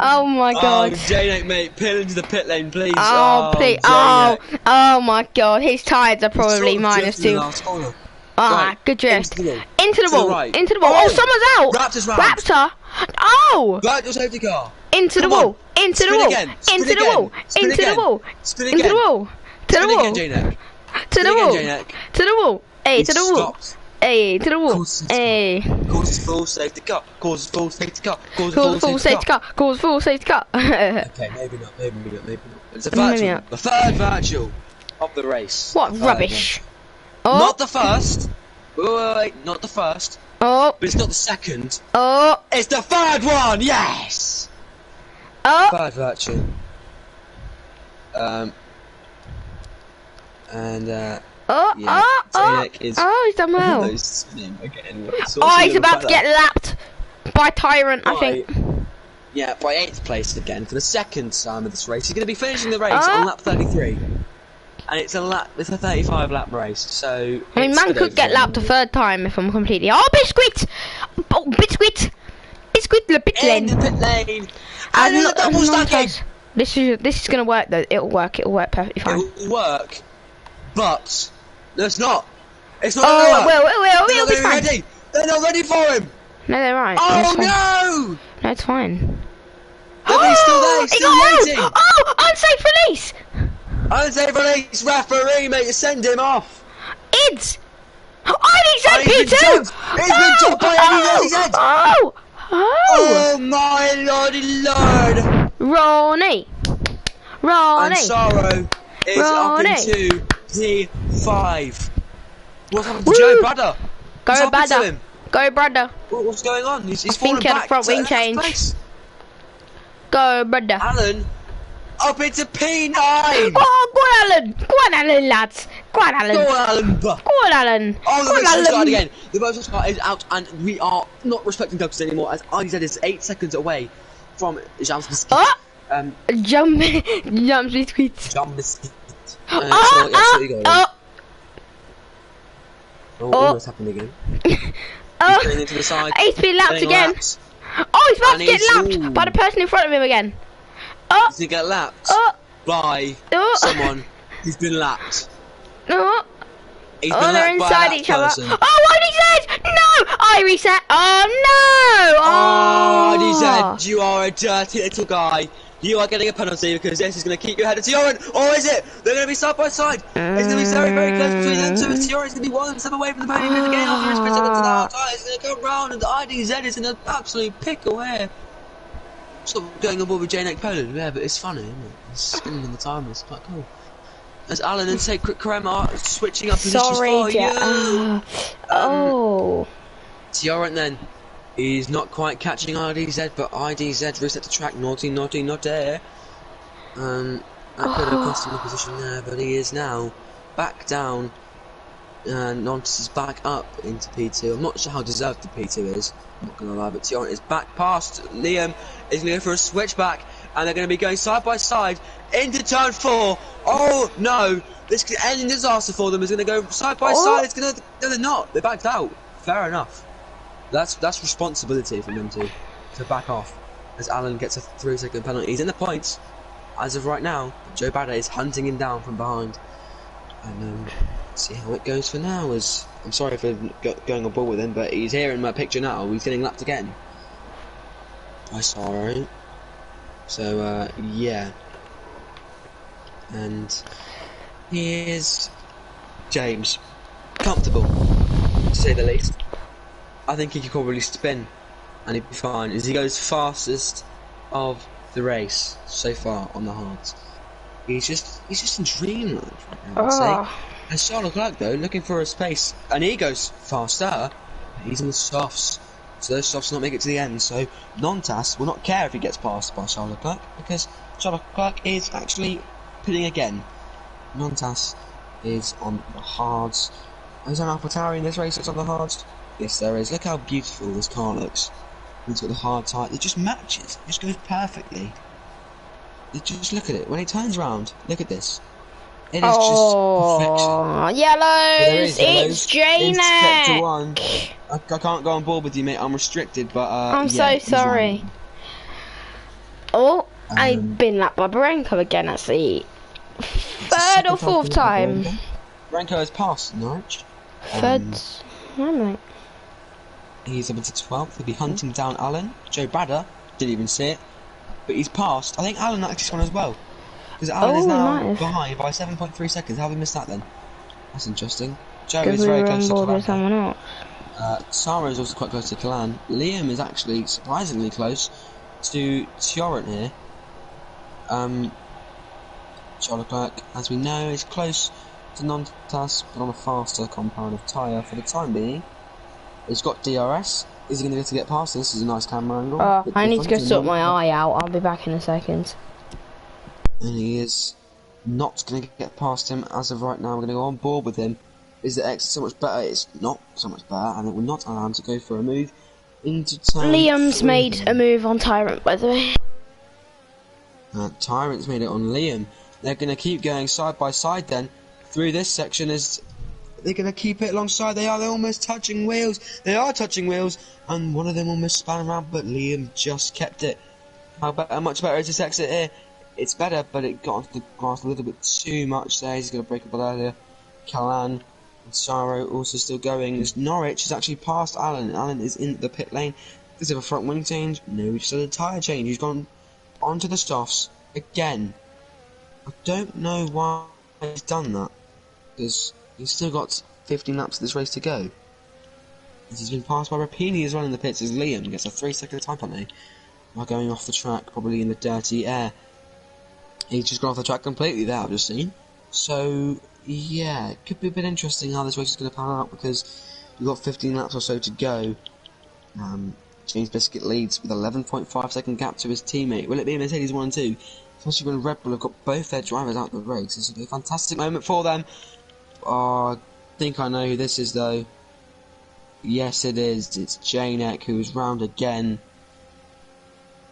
Oh my god. Oh, J-Neck, mate, peel into the pit lane, please. Oh, please. Oh my god. His tyres are probably -2. Ah, good drift. Into the wall. Right. Into the wall. Oh, someone's out. Raptor's round. Raptor. Oh. Right, your safety car. Into the wall. Into the wall. Into the wall. Into the wall. Into the wall. To the wall. To the wall. To the wall. Hey, to the wall. Hey, to the wall. Hey. Cause full safety car. Cause full safety car. Cause full safety car. Cause full safety car. Okay, maybe not. It's a virtual. The third virtual of the race. What rubbish. Oh. Not the first. Wait, not the first. Oh. But it's not the second. Oh. It's the third one. Yes. Oh. Third virtual. Is he's done well. He's about to get lapped by Tyrant, I think. Yeah, by 8th place again for the second time of this race. He's going to be finishing the race on lap 33, and it's a 35 lap race. So I mean, man could get lapped a third time if I'm completely. Oh, biscuit! Oh, biscuit! Biscuit, the pit lane. In the pit lane. And the double stacking. This is gonna work though. It'll work perfectly fine. It'll work, but no, it's not. It's not. Oh, it will be fine. Ready. They're not ready for him. No, they're right. Oh no! No, it's fine. He's still there. He's still waiting. Oh, unsafe release. Unsafe release. Referee, mate, send him off. It's. I need He's been jumped by Eddie's head. Oh my lordy lord. Ronnie. And Sorrow is up into P5. What's happened to Joe Brother? Go brother. Go brother. What's going on? He's falling think back. Front wing change. Place. Go brother. Alan up into P9. Oh, go on, Alan. Go on, Alan, lads. Go on, Alan. Go on, Alan. Go on, Alan. Oh, the motorcycle start again. The motorcycle start is out, and we are not respecting Douglas anymore, as IZ is 8 seconds away from Jams Biscuit. Jump Biscuit. Jam Biscuit. What's happened again? He's going into the side. He's been lapped again. Oh, he's about to get lapped by the person in front of him again. He's going to get lapped by someone who's been lapped. He's been they're lapped inside by each other. person. Oh, I reset! No! I reset! Oh, no! Oh, he said, you are a dirty little guy. You are getting a penalty because this is going to keep you ahead of Tioran. Or is it? They're going to be side by side. It's going to be very, very close between them two. Tioran's going to be one step away from the podium again after his pitch up into the hard tyre. It's going to come round and the IDZ is in an absolute pickle here. Sort of going on board with J-Neck Poland, yeah, but it's funny, isn't it? It's spinning in the timer, it's quite cool. As Alan and Sacred Krem are switching up positions for you. Tioran then is not quite catching IDZ, but IDZ reset the track. Naughty, naughty, naughty. That could have cost him the position there, but he is now back down. And Nontas is back up into P2. I'm not sure how deserved the P2 is, I'm not going to lie, but Tioran is back past Liam. Is going to go for a switchback, and they're going to be going side by side into turn 4. Oh no! This could end in disaster for them. It's going to go side by side. It's going to. No, they're not. They backed out. Fair enough. That's responsibility for them to back off. As Alan gets a 3-second penalty. He's in the points as of right now. Joe Bada is hunting him down from behind. And see how it goes for now. As I'm sorry for going on board with him, but he's here in my picture now. He's getting lapped again. I saw it. So yeah. And here's James. Comfortable, to say the least. I think he could probably spin and he'd be fine as he goes fastest of the race so far on the hards. He's just in dreamland right now, I'd say. And Charles Leclerc though, looking for a space, and he goes faster. He's in the softs, so those softs not make it to the end. So Nontas will not care if he gets passed by Charles Leclerc because Charles Leclerc is actually pitting again. Nontas is on the hards. Is there an AlphaTauri in this race that's on the hards? Yes, there is. Look how beautiful this car looks. It's got the hard tyre. It just matches. It just goes perfectly. Just look at it. When it turns around, look at this. It is just perfection. Yellows! It's J-Neck! I can't go on board with you, mate. I'm restricted, but I'm so sorry. I've been lapped by Barenko again, that's the third or fourth time. Barenko has passed Norwich. Third. Mate. He's up into 12th. He'll be hunting down Alan. Joe Bada didn't even see it, but he's passed. I think Alan actually spun as well, because Alan is now behind by 7.3 seconds. How have we missed that then? That's interesting. Joe is very close to Kalan. Sarah is also quite close to Kalan. Liam is actually surprisingly close to Tioran here. Charles Leclerc, as we know, is close to Nontas, but on a faster comparative tyre for the time being. He's got DRS. Is he going to get past this? This is a nice camera angle. I need to go sort my eye out. I'll be back in a second. And he is not going to get past him as of right now. We're going to go on board with him. Is the exit so much better? It's not so much better, and it will not allow him to go for a move into turn. Liam's made a move on Tyrant, by the way. Tyrant's made it on Liam. They're going to keep going side by side then through this section. As they're going to keep it alongside. They're almost touching wheels. They are touching wheels, and one of them almost spun around, but Liam just kept it. How much better is this exit here? It's better, but it got onto the grass a little bit too much there. He's going to break up earlier. Kalan and Saro also still going. As Norwich has actually passed Alan. Alan is in the pit lane. Does he have a front wing change? No, he's just a tyre change. He's gone onto the softs again. I don't know why he's done that, because he's still got 15 laps of this race to go. He's been passed by Rapini as well in the pits, as Liam gets a 3-second time penalty by going off the track, probably in the dirty air. He's just gone off the track completely there, I've just seen. So, yeah, it could be a bit interesting how this race is going to pan out, because we've got 15 laps or so to go. James Biscuit leads with 11.5 second gap to his teammate. Will it be a Mercedes 1 and 2? Especially when Red Bull have got both their drivers out of the race. This will be a fantastic moment for them. Oh, I think I know who this is though. Yes it is. It's J-Neck, who is round again.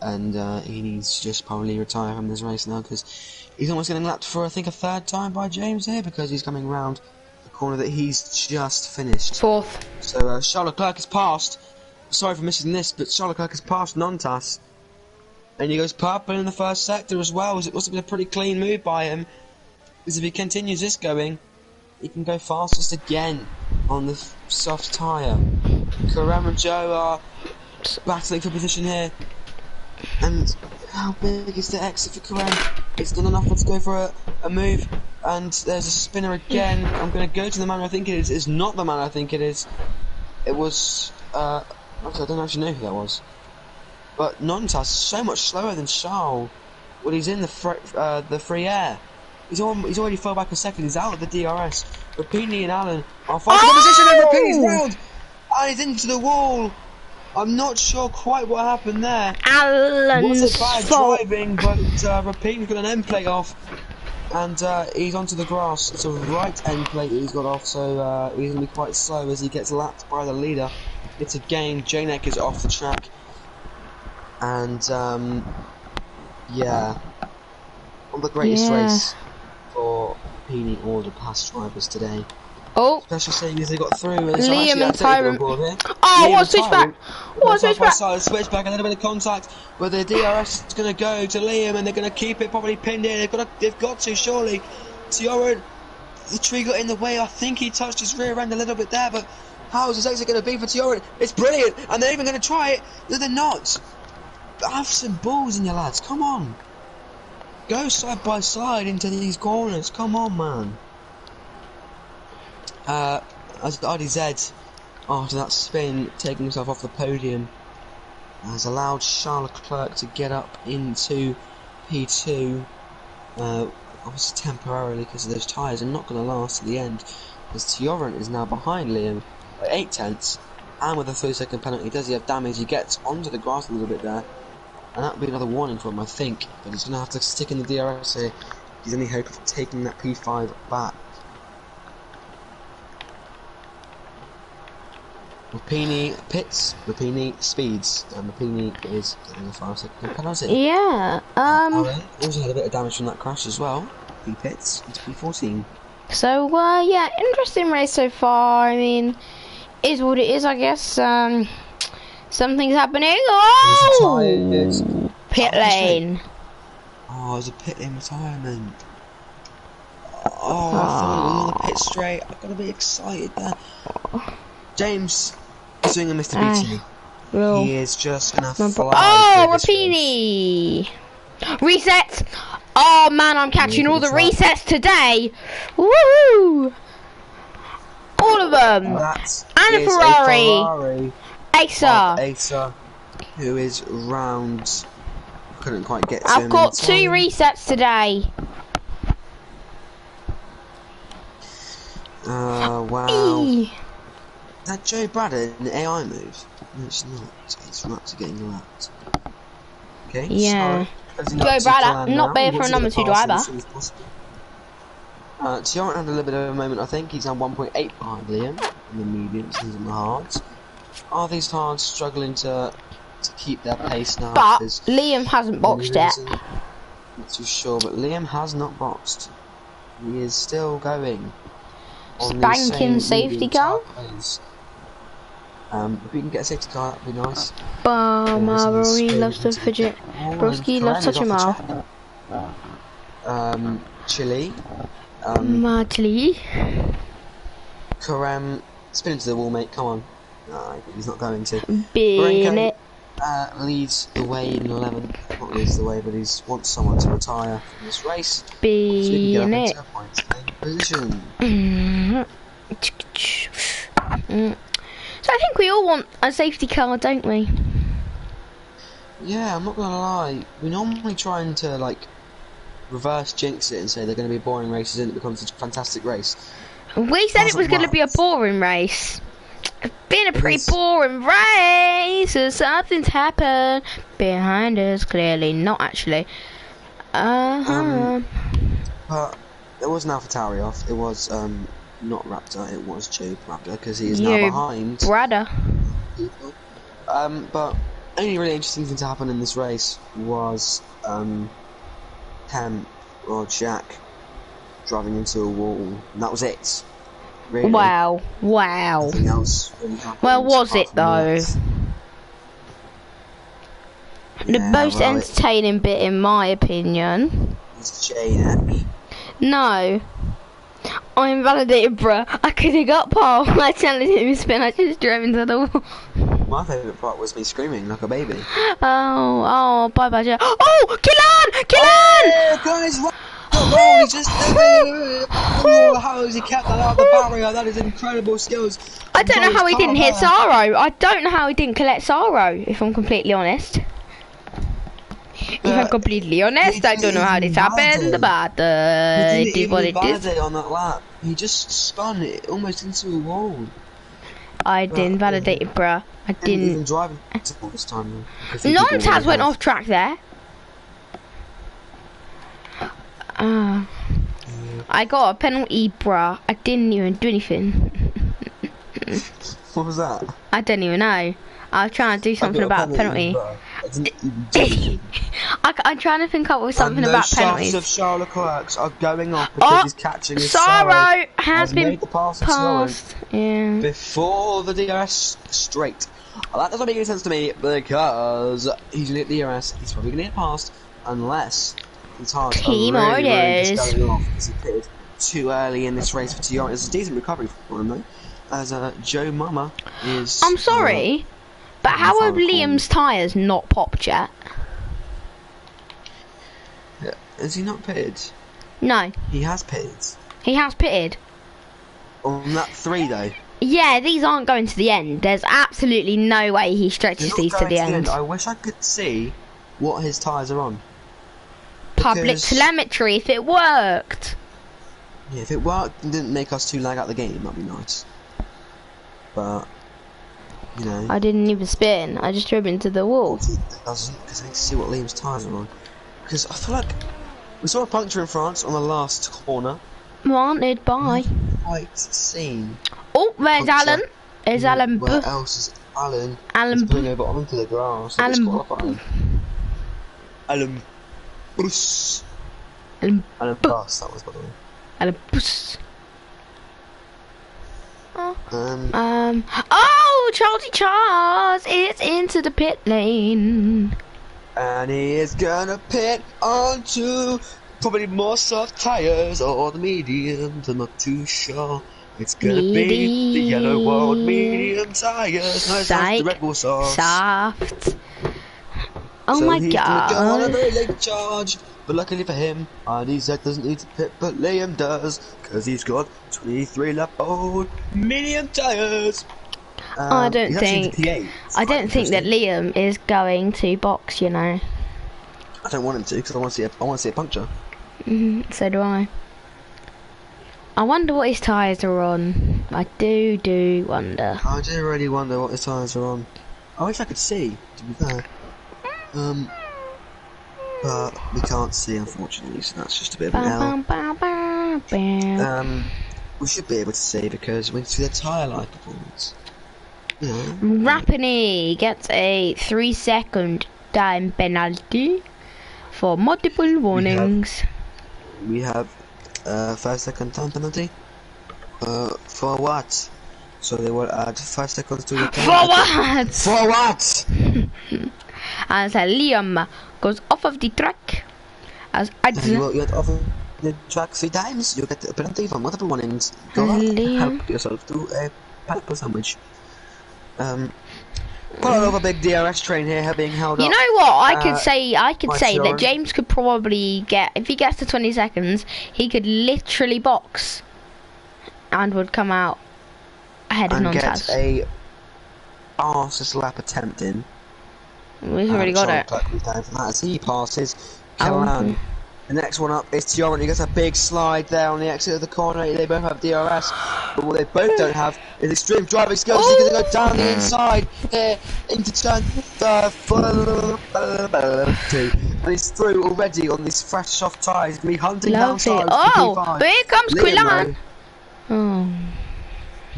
And he needs to just probably retire from this race now, because he's almost getting lapped for I think a third time by James here, because he's coming round the corner that he's just finished. Fourth. So Charles Leclerc has passed. Sorry for missing this, but Charles Leclerc has passed Nontas. And he goes purple in the first sector as well. It must have been a pretty clean move by him, because if he continues this going, he can go fastest again on the soft tyre. Karem and Joe are battling for position here, and How big is the exit for Karen? It's done enough to go for a move, and there's a spinner again. I'm going to go to the man I think it is. It's not the man I think it is. It was, actually, I don't actually know who that was. But Nontas so much slower than Charles when he's in the free air. He's already fell back a second. He's out of the DRS. Rapini and Allen are fighting the position, and Rapini's round, and he's into the wall. I'm not sure quite what happened there. Allen's Was it bad fault. driving? But Rapini's got an end plate off, and he's onto the grass. It's a right end plate that he's got off, so he's gonna be quite slow as he gets lapped by the leader. It's a game. Janek is off the track. And yeah, not the greatest race for Peony or the past drivers today. Oh, Especially seeing as they got through. Liam and Tyrant. Oh, what switchback? What switchback? Switchback, a little bit of contact, but the DRS is going to go to Liam, and they're going to keep it probably pinned in. They've got to surely. Tioran, the tree got in the way. I think he touched his rear end a little bit there, but how is this exit going to be for Tioran? It's brilliant, and they're even going to try it. No, they're not. Have some balls in your lads, come on. Go side by side into these corners, come on, man. As RDZ, after that spin, taking himself off the podium, has allowed Charles Leclerc to get up into P2, obviously temporarily because of those tyres are not going to last at the end, as Tioran is now behind Liam by 8 tenths, and with a 3-second penalty, does he have damage? He gets onto the grass a little bit there. And that would be another warning for him, I think. But he's going to have to stick in the DRS here. He's any hope of taking that P5 back. Rapini pits, Rapini speeds, and Rapini is getting a 5-second penalty. Yeah. Also had a bit of damage from that crash as well. He pits into P14. So yeah, interesting race so far. I mean, is what it is, I guess. Something's happening. Oh! Pit lane. Oh, there's a pit lane retirement. Oh, I thought it was on the pit straight. I've got to be excited there. James is doing a Mr. BT. He is just going to fly. Oh, Rapini! Reset! Oh man, I'm catching all the resets today. Woo! All of them. And a Ferrari. Acer, who is round. Couldn't quite get to I've him. got 2 resets today. Wow. Is that Joe Bradder in the AI move? No, it's not. It's not getting lapped. Okay. Yeah. So, Joe Bradder, not bad for a number 2 driver. Tioran had a little bit of a moment, I think. He's now 1.8 behind Liam in the mediums and in the hards. Are these hards struggling to keep their pace now? But Liam hasn't boxed yet. Not too sure, but Liam has not boxed. He is still going. Spanking safety car. If we can get a safety car, that'd be nice. Rory loves to fidget. Broski loves to touch him off. Chile. Madly. Karem, spin into the wall, mate. Come on. No, he's not going to. Bin it. Leads the way in 11. Not leads the way, but he wants someone to retire from this race. Bin it. Position. So I think we all want a safety car, don't we? Yeah, I'm not gonna lie. We normally try to like reverse jinx it and say they're going to be boring races and it becomes a fantastic race. We said it was going to be a boring race. It's been a pretty boring race. So something's happened behind us. Clearly not actually. But it wasn't AlphaTauri off. It was not Raptor. It was Joe Raptor because he is now behind. Brother. People. But only really interesting thing to happen in this race was Cam or Jack driving into a wall, and that was it. Really. Wow. Nothing else really happened. Well, was it though? The most well, entertaining bit, in my opinion. It's Janek. No. I invalidated, bruh. I couldn't got Paul. I challenged him to spin. I just drove into the wall. My favourite part was me screaming like a baby. Oh, bye bye, Joe. Oh, Killan! Oh, guys, what the goal? He just oh, how has he kept that out of the barrier? That is incredible skills. I don't know how he didn't hit Saro. I don't know how he didn't collect Saro, if I'm completely honest. If I'm completely honest, I don't know how this happened, but it is what it is. On that lap. He just spun it almost into a wall. I didn't validate it, bruh. I didn't. Even driving all this time. Nontas went off track there. I got a penalty, bruh. I didn't even do anything. What was that? I don't even know. I was trying to do something about a penalty. I'm trying to think up with something about penalties. And the shafts of Charles Leclerc are going off because he's catching his Saro has been made the pass passed. Yeah. Before the DRS straight. Well, that doesn't make any sense to me because he's going to hit DRS. He's probably going to get past unless the tires are really just going off because he pitted too early in this race for TR. It's a decent recovery for him though, as Joe Mama is. I'm sorry. But how are Liam's tyres not popped yet? Yeah. Has he not pitted? No. He has pitted. He has pitted. On that 3 though. Yeah, these aren't going to the end. There's absolutely no way he stretches these to the end. I wish I could see what his tyres are on. Public telemetry, if it worked. Yeah, if it worked and didn't make us two lag out the game, that'd be nice. But... you know, I didn't even spin. I just drove into the wall. It doesn't, because I need to see what Liam's tyres are on. Because I feel like we saw a puncture in France on the last corner. Wanted by. Quite seen. Oh, there's puncture. Alan. There's Alan. Where else is Alan? Alan. He's pulling over onto the grass. Alan. Alan. Bruce. Alan. Alan Bus, that was by the way. Alan. Bruce. Oh. Oh, Charles is into the pit lane. And he is gonna pit onto probably more soft tyres or the mediums, I'm not too sure. It's gonna be the yellow world medium tyres. No, that's the Red Bull soft. Oh so my he's god. Gonna go on a very late charge, but luckily for him, Isaac doesn't need to pit, but Liam does, because he's got 23 lap old medium tyres. I don't think that Liam is going to box, you know. I don't want him to, because I want to see a puncture. So do I. I wonder what his tyres are on. I do wonder. I do really wonder what his tyres are on. I wish I could see, to be fair. But we can't see, unfortunately, so that's just a bit of an L. We should be able to see because we can see the tyre life performance. Yeah. Rapini gets a 3-second time penalty for multiple warnings. We have 5-second time penalty. For what? So they will add 5 seconds to the time. For what? As Liam goes off of the track. As you get off of the track 3 times, you get a penalty for multiple warnings. Go up, help yourself to a pineapple sandwich. Quite a big DRS train here being held up. You know what? I could say that James could probably get, if he gets to 20 seconds, he could literally box and would come out ahead of Nontas. Get a fastest lap attempt in. We've already got it. As he passes Callahan. The next one up is Tiaran. He gets a big slide there on the exit of the corner. They both have DRS, but what they both don't have is extreme driving skills. He's going to go down the inside here into turn 2, and he's through already on these fresh soft tyres. Be hunting down sides. Oh, but here comes Quillan. Oh.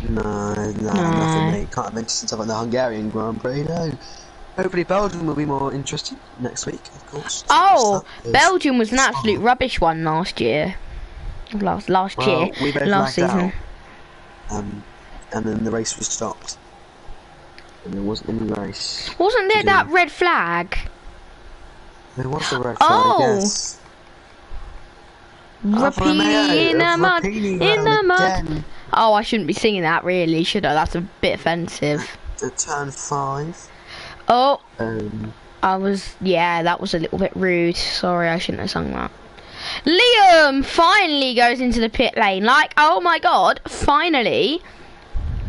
No, nothing, mate. Can't mention stuff on the Hungarian Grand Prix, no. Hopefully Belgium will be more interesting next week, of course. Oh, Belgium was an absolute rubbish one last year. Last year, last season. And then the race was stopped. And there wasn't any race. Wasn't there that red flag? There was a red flag, yes. Rapini in the mud, in the mud. Oh, I shouldn't be singing that really, should I? That's a bit offensive. at turn 5. Oh, Um, yeah, that was a little bit rude. Sorry, I shouldn't have sung that. Liam finally goes into the pit lane. Like, oh my god, finally.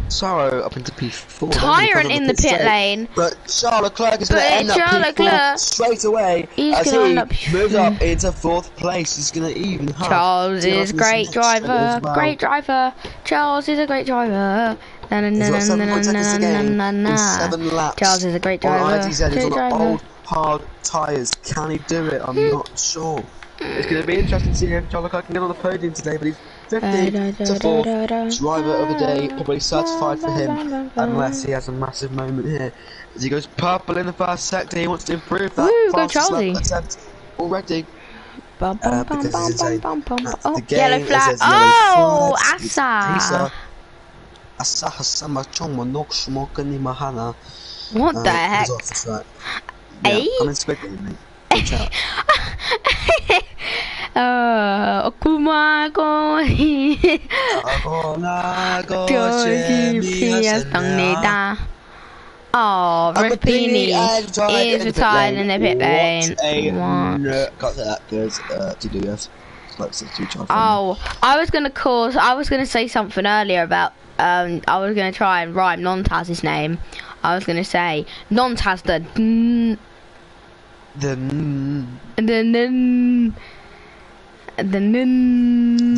Sorrow up into P4. Tyrant in the pit lane. But Charles Leclerc is going to end up P4 straight away. He's as gonna he end up moves up into 4th place. He's going to even have Charles is a great driver. Well. Great driver. Charles is a great driver. Na, na, He's got 7.2 seconds to gain in 7 laps. Charles is a great driver. On ITZ, he's on old, hard tyres. Can he do it? I'm not sure. It's going to be interesting to see if Charles Leclerc can get on the podium today, but he's 50 to 4th driver of the day, probably certified for him, unless he has a massive moment here. As he goes purple in the first sector, he wants to improve that fastest lap attempt already. Oh, yellow flag. Oh, Asa. What the heck? He's off the track. Eh? Yeah, I'm inspecting, mate. Watch out. Oh, Rapini is retired in the pit lane. Got that because GWF. Oh, I was gonna say something earlier about I was gonna try and rhyme Non-Taz's name. I was gonna say Non-Taz the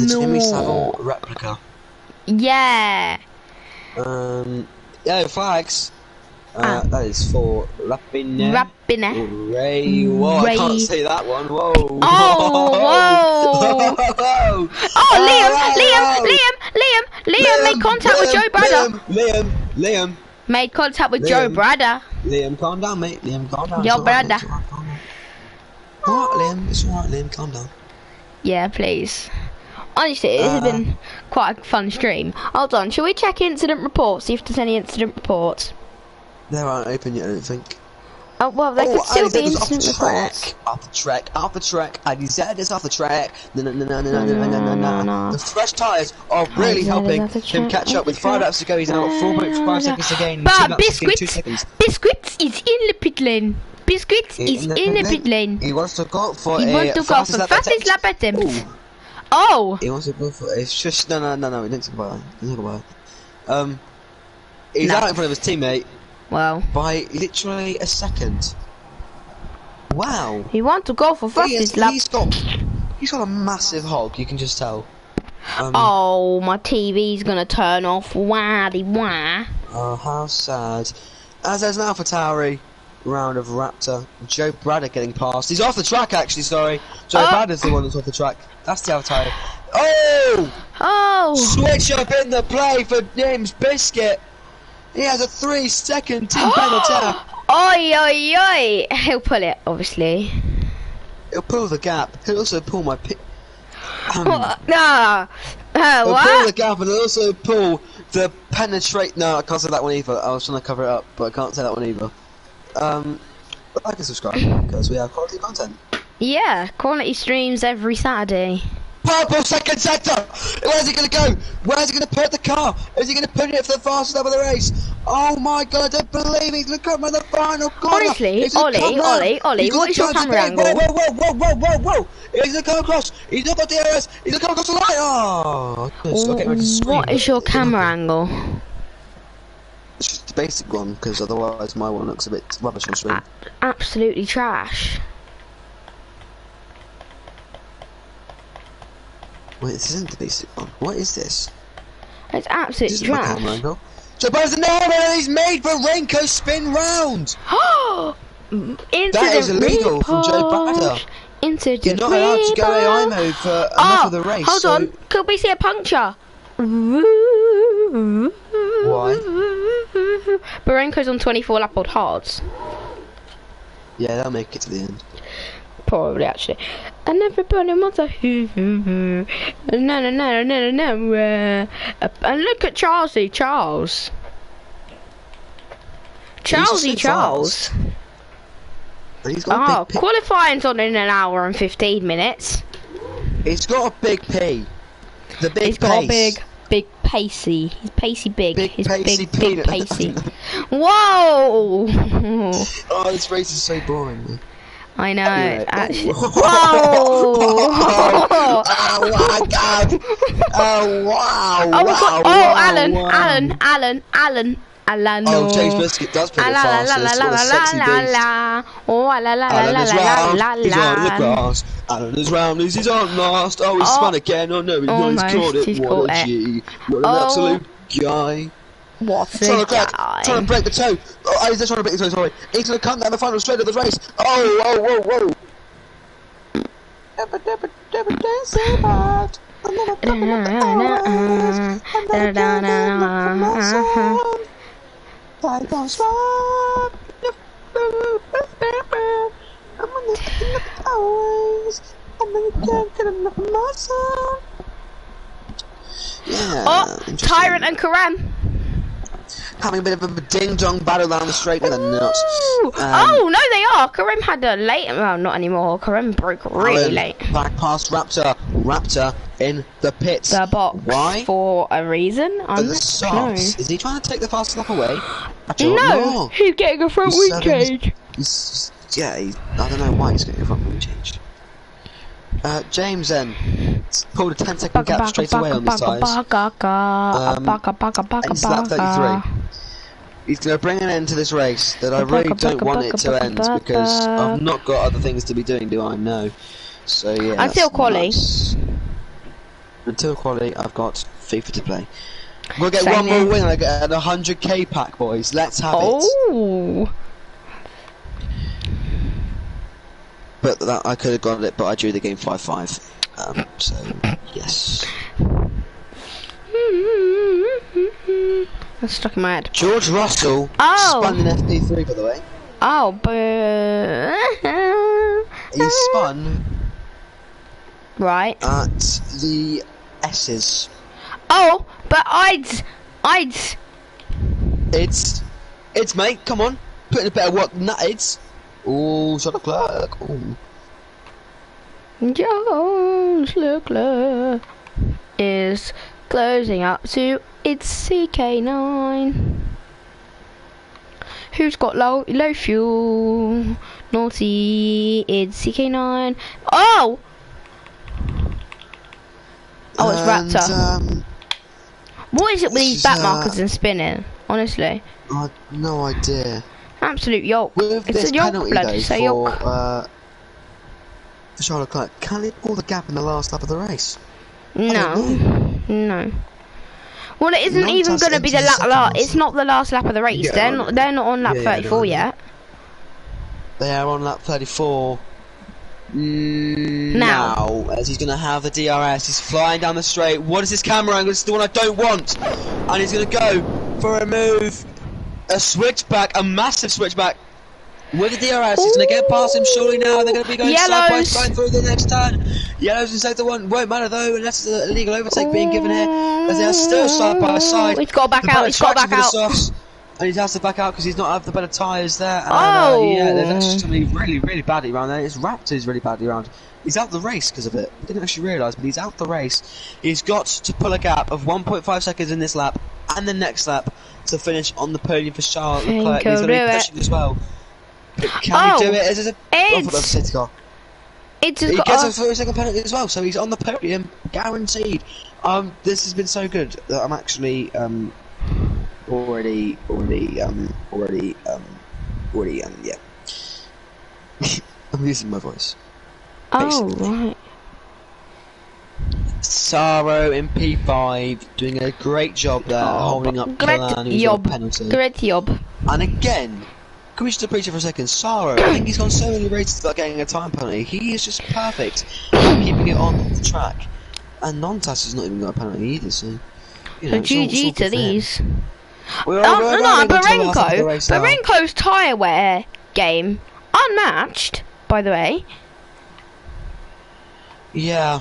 Jimmy Savile replica. Yeah. Yellow flags. That is for Rapine. Ray. Whoa, I can't say that one. Whoa. Oh, whoa. Oh, Liam made contact with Joe Brother. Liam. Made contact with Joe Brother. Liam, calm down, mate. Liam, calm down. Your brother. Alright, Liam. It's alright, Liam. Calm down. Yeah, please. Honestly, it has been quite a fun stream. Hold on, shall we check incident reports, see if there's any incident reports? They aren't open yet, I don't think. Oh, well, there could still be incident reports. Off the track. IDZ is off the track. No. The fresh tyres are really helping him catch up with 5 laps to go. He's now got 4.5 seconds to gain. But Biscuits is in the pit lane. Biscuits is in the pit lane. He wants to go for fastest lap attempt. Oh! He wants to go for it's just no. We didn't talk about it. He's out in front of his teammate. Well, by literally a second. Wow. He wants to go for fastest lap. He's got a massive hog. You can just tell. Oh, my TV's gonna turn off. Waddy wah. Oh, how sad. As there's an AlphaTauri round of Raptor. Joe Braddock getting past. He's off the track, actually. Sorry. Joe Braddock's the one that's off the track. That's the AlphaTauri. Oh! Switch up in the play for James Biscuit. He has a 3-second team penalty. Oi! He'll pull it, obviously. He'll pull the gap. He'll also pull my pit. He'll pull the gap and he'll also pull the penetrate. No, I can't say that one either. I was trying to cover it up, but I can't say that one either. But like and subscribe because we have quality content. Yeah, quality streams every Saturday. Purple second sector! Where's he gonna go? Where's he gonna put the car? Is he gonna put it for the fastest lap of the race? Oh my god, I don't believe he's gonna come in the final corner! Honestly, Ollie, what is your camera angle? Whoa! He's gonna come across! He's not got DRS! He's gonna come across the line! Oh, what is your camera angle? It's just the basic one, because otherwise my one looks a bit rubbish on screen. Absolutely trash. Wait, this isn't the basic one. What is this? It's absolutely this trash. trash. Joe Braddock's in there, and he's made Varenko spin round. That is illegal from Joe Braddock. Incident You're not allowed to go AI mode for enough of the race. Hold on, could we see a puncture? Why? Varenko's on 24 lap old hards. Yeah, they'll make it to the end. Probably, actually. And everybody wants a no. And look at Charles. He's got a big qualifying's on in an hour and 15 minutes. He's got a big P. The big He's got a big pacey. He's pacey big. He's pacey big pacey. Whoa! Oh, this race is so boring. Man. I know. Anyway, Actually. oh. Whoa! Oh my god! Oh wow! Oh, Wow! oh, Wow! Alan. Oh, James Biscuit does put it fast. What a sexy beast. Oh, la la la Alan la is la round, la he's on the la. grass. Alan is round, he's on last. Oh, he's Oh, spun again. Oh no, he's caught it. he's What caught a it. G. What an Oh. absolute guy. What's Trying a to crack, guy? trying to break the toe. Oh, he's just trying to break the toe, sorry. He's going to come down the final straight of the race. Oh, whoa. Yeah, Oh, Tyrant and Karem. having a bit of a ding-dong battle down the straight with a nuts. Oh, no, they are. Karem had a late... Well, not anymore. Karem broke really Alan late. back past Raptor. Raptor in the pits. The box. Why? For a reason? For I'm the not softs. Is he trying to take the fast lap away? I don't No, know. he's getting a front He's wing serving- change. I don't know why he's getting a front wing change. James then pulled a 10-second gap straight away on the tyres. And he's lap 33. He's going to bring an end to this race that I really don't want it to end because I've not got other things to be doing, do I? No. So yeah. Until that's quali. nice. Until quali, I've got FIFA to play. We'll get Same one more here. win and I get an 100k pack, boys. Let's have it. Oh. But that I could have got it, but I drew the game 5-5. So yes. That's stuck in my head. George Russell spun in FP3, by the way. Oh, but... He spun Right. at the S's. Oh, but I'd... It's mate. Come on, put in a bit of work than that. It's. Oh, shot of Clerk. Ooh. Jones Leclerc is closing up to its CK9. Who's got low fuel? Naughty, it's CK9. Oh! Oh, it's Raptor. What is it with these back markers and spinning? Honestly. I had no idea. Absolute yolk. With It's this a yolk penalty blood. though It's a yolk. for Charlotte Clark, can it pull the gap in the last lap of the race? No. Well, it isn't even going to be the last. It's not the last lap of the race. Yeah, They're not on lap yeah, 34 yet. They are on lap 34. Now, as he's going to have the DRS, he's flying down the straight. What is this camera angle? This is the one I don't want. And he's going to go for a move, a switchback, a massive switchback. With the DRS, he's going to get past him surely now. They're going to be going side by side through the next turn. Yellows in sector one. Won't matter though, unless there's an illegal overtake being given here. As they are still side by side. He's got to back out. He's got to back out. And he has to back out because he's not have the better tyres there. And, Oh! yeah, there's actually somebody really badly around there. It's Raptors really badly around. He's out the race because of it. I didn't actually realise, but he's out the race. He's got to pull a gap of 1.5 seconds in this lap and the next lap to finish on the podium for Charles Leclerc. He's going to be pushing as well. But can he do it? Is it a safety car? He gets a 30-second penalty as well, so he's on the podium, guaranteed. This has been so good that I'm actually already, yeah. I'm losing my voice. Basically. Oh, right. Saro in P5 doing a great job there, holding up Kalan, who's got a penalty. Great job. And again, can we just appreciate for a second, Saro, I think he's gone so many races without getting a time penalty. He is just perfect at keeping it on the track. And Nontas has not even got a penalty either, so... You know, So GG to these. Barenko's tyre wear game, unmatched, by the way. Yeah,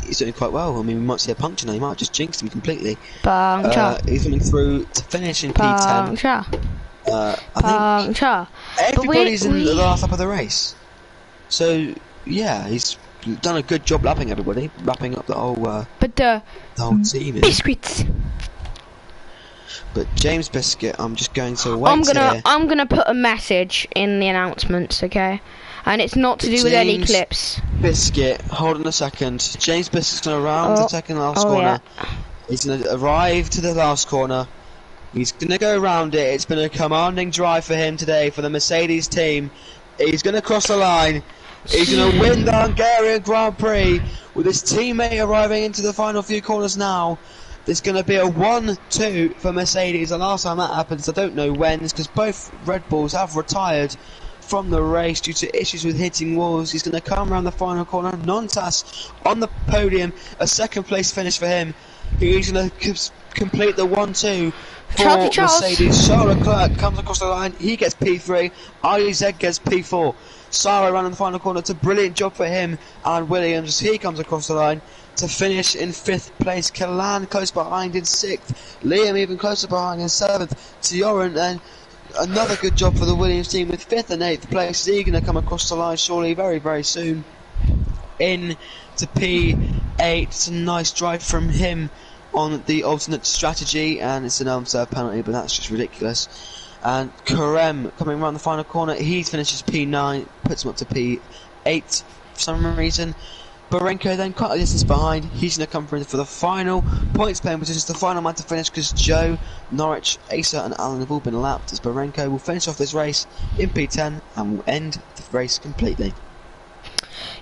he's doing quite well. I mean, we might see a puncture now. He might have just jinxed him completely. Puncture. He's coming through to finish in P10. I think everybody's in the last lap of the race. So, yeah, he's done a good job lapping everybody, wrapping up the whole, but the whole team. biscuits. But James Biscuit, I'm just going to wait here. I'm gonna put a message in the announcements, okay? And it's not to do with any James clips. Biscuit, hold on a second. James Biscuit's going to round the second last corner. Yeah. He's going to arrive to the last corner. He's going to go around it. It's been a commanding drive for him today for the Mercedes team. He's going to cross the line. He's going to win the Hungarian Grand Prix with his teammate arriving into the final few corners now. There's going to be a 1-2 for Mercedes. The last time that happens, I don't know when, it's because both Red Bulls have retired from the race due to issues with hitting walls. He's going to come around the final corner. Nontas on the podium, a second place finish for him. He's going to complete the 1-2 for Mercedes. Charles Leclerc comes across the line. He gets P3. Isaac gets P4. Saro around in the final corner. It's a brilliant job for him and Williams. He comes across the line to finish in 5th place. Kalan close behind in 6th. Liam even closer behind in 7th. Tioran then. Another good job for the Williams team with 5th and 8th place. He's going to come across the line surely very, very soon. In to P8. It's a nice drive from him on the alternate strategy, and it's an unserved penalty, but that's just ridiculous. And Karem coming around the final corner. He finishes P9, puts him up to P8 for some reason. Barenko then quite a distance behind. He's going to come through for the final points playing position. It's the final man to finish because Joe, Norwich, Asa and Alan have all been lapped, as Barenko will finish off this race in P10 and will end the race completely.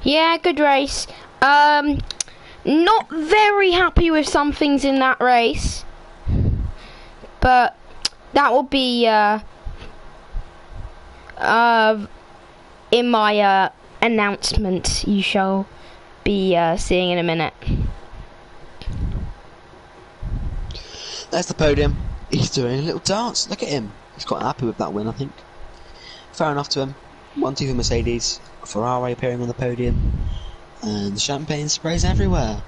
Yeah, good race. Not very happy with some things in that race, but that will be in my announcement you shall be seeing in a minute. There's the podium. He's doing a little dance. Look at him. He's quite happy with that win, I think. Fair enough to him. 1-2 for Mercedes. Ferrari appearing on the podium. And the champagne sprays everywhere.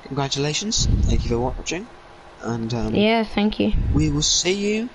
Congratulations. Thank you for watching. And yeah, thank you. we will see you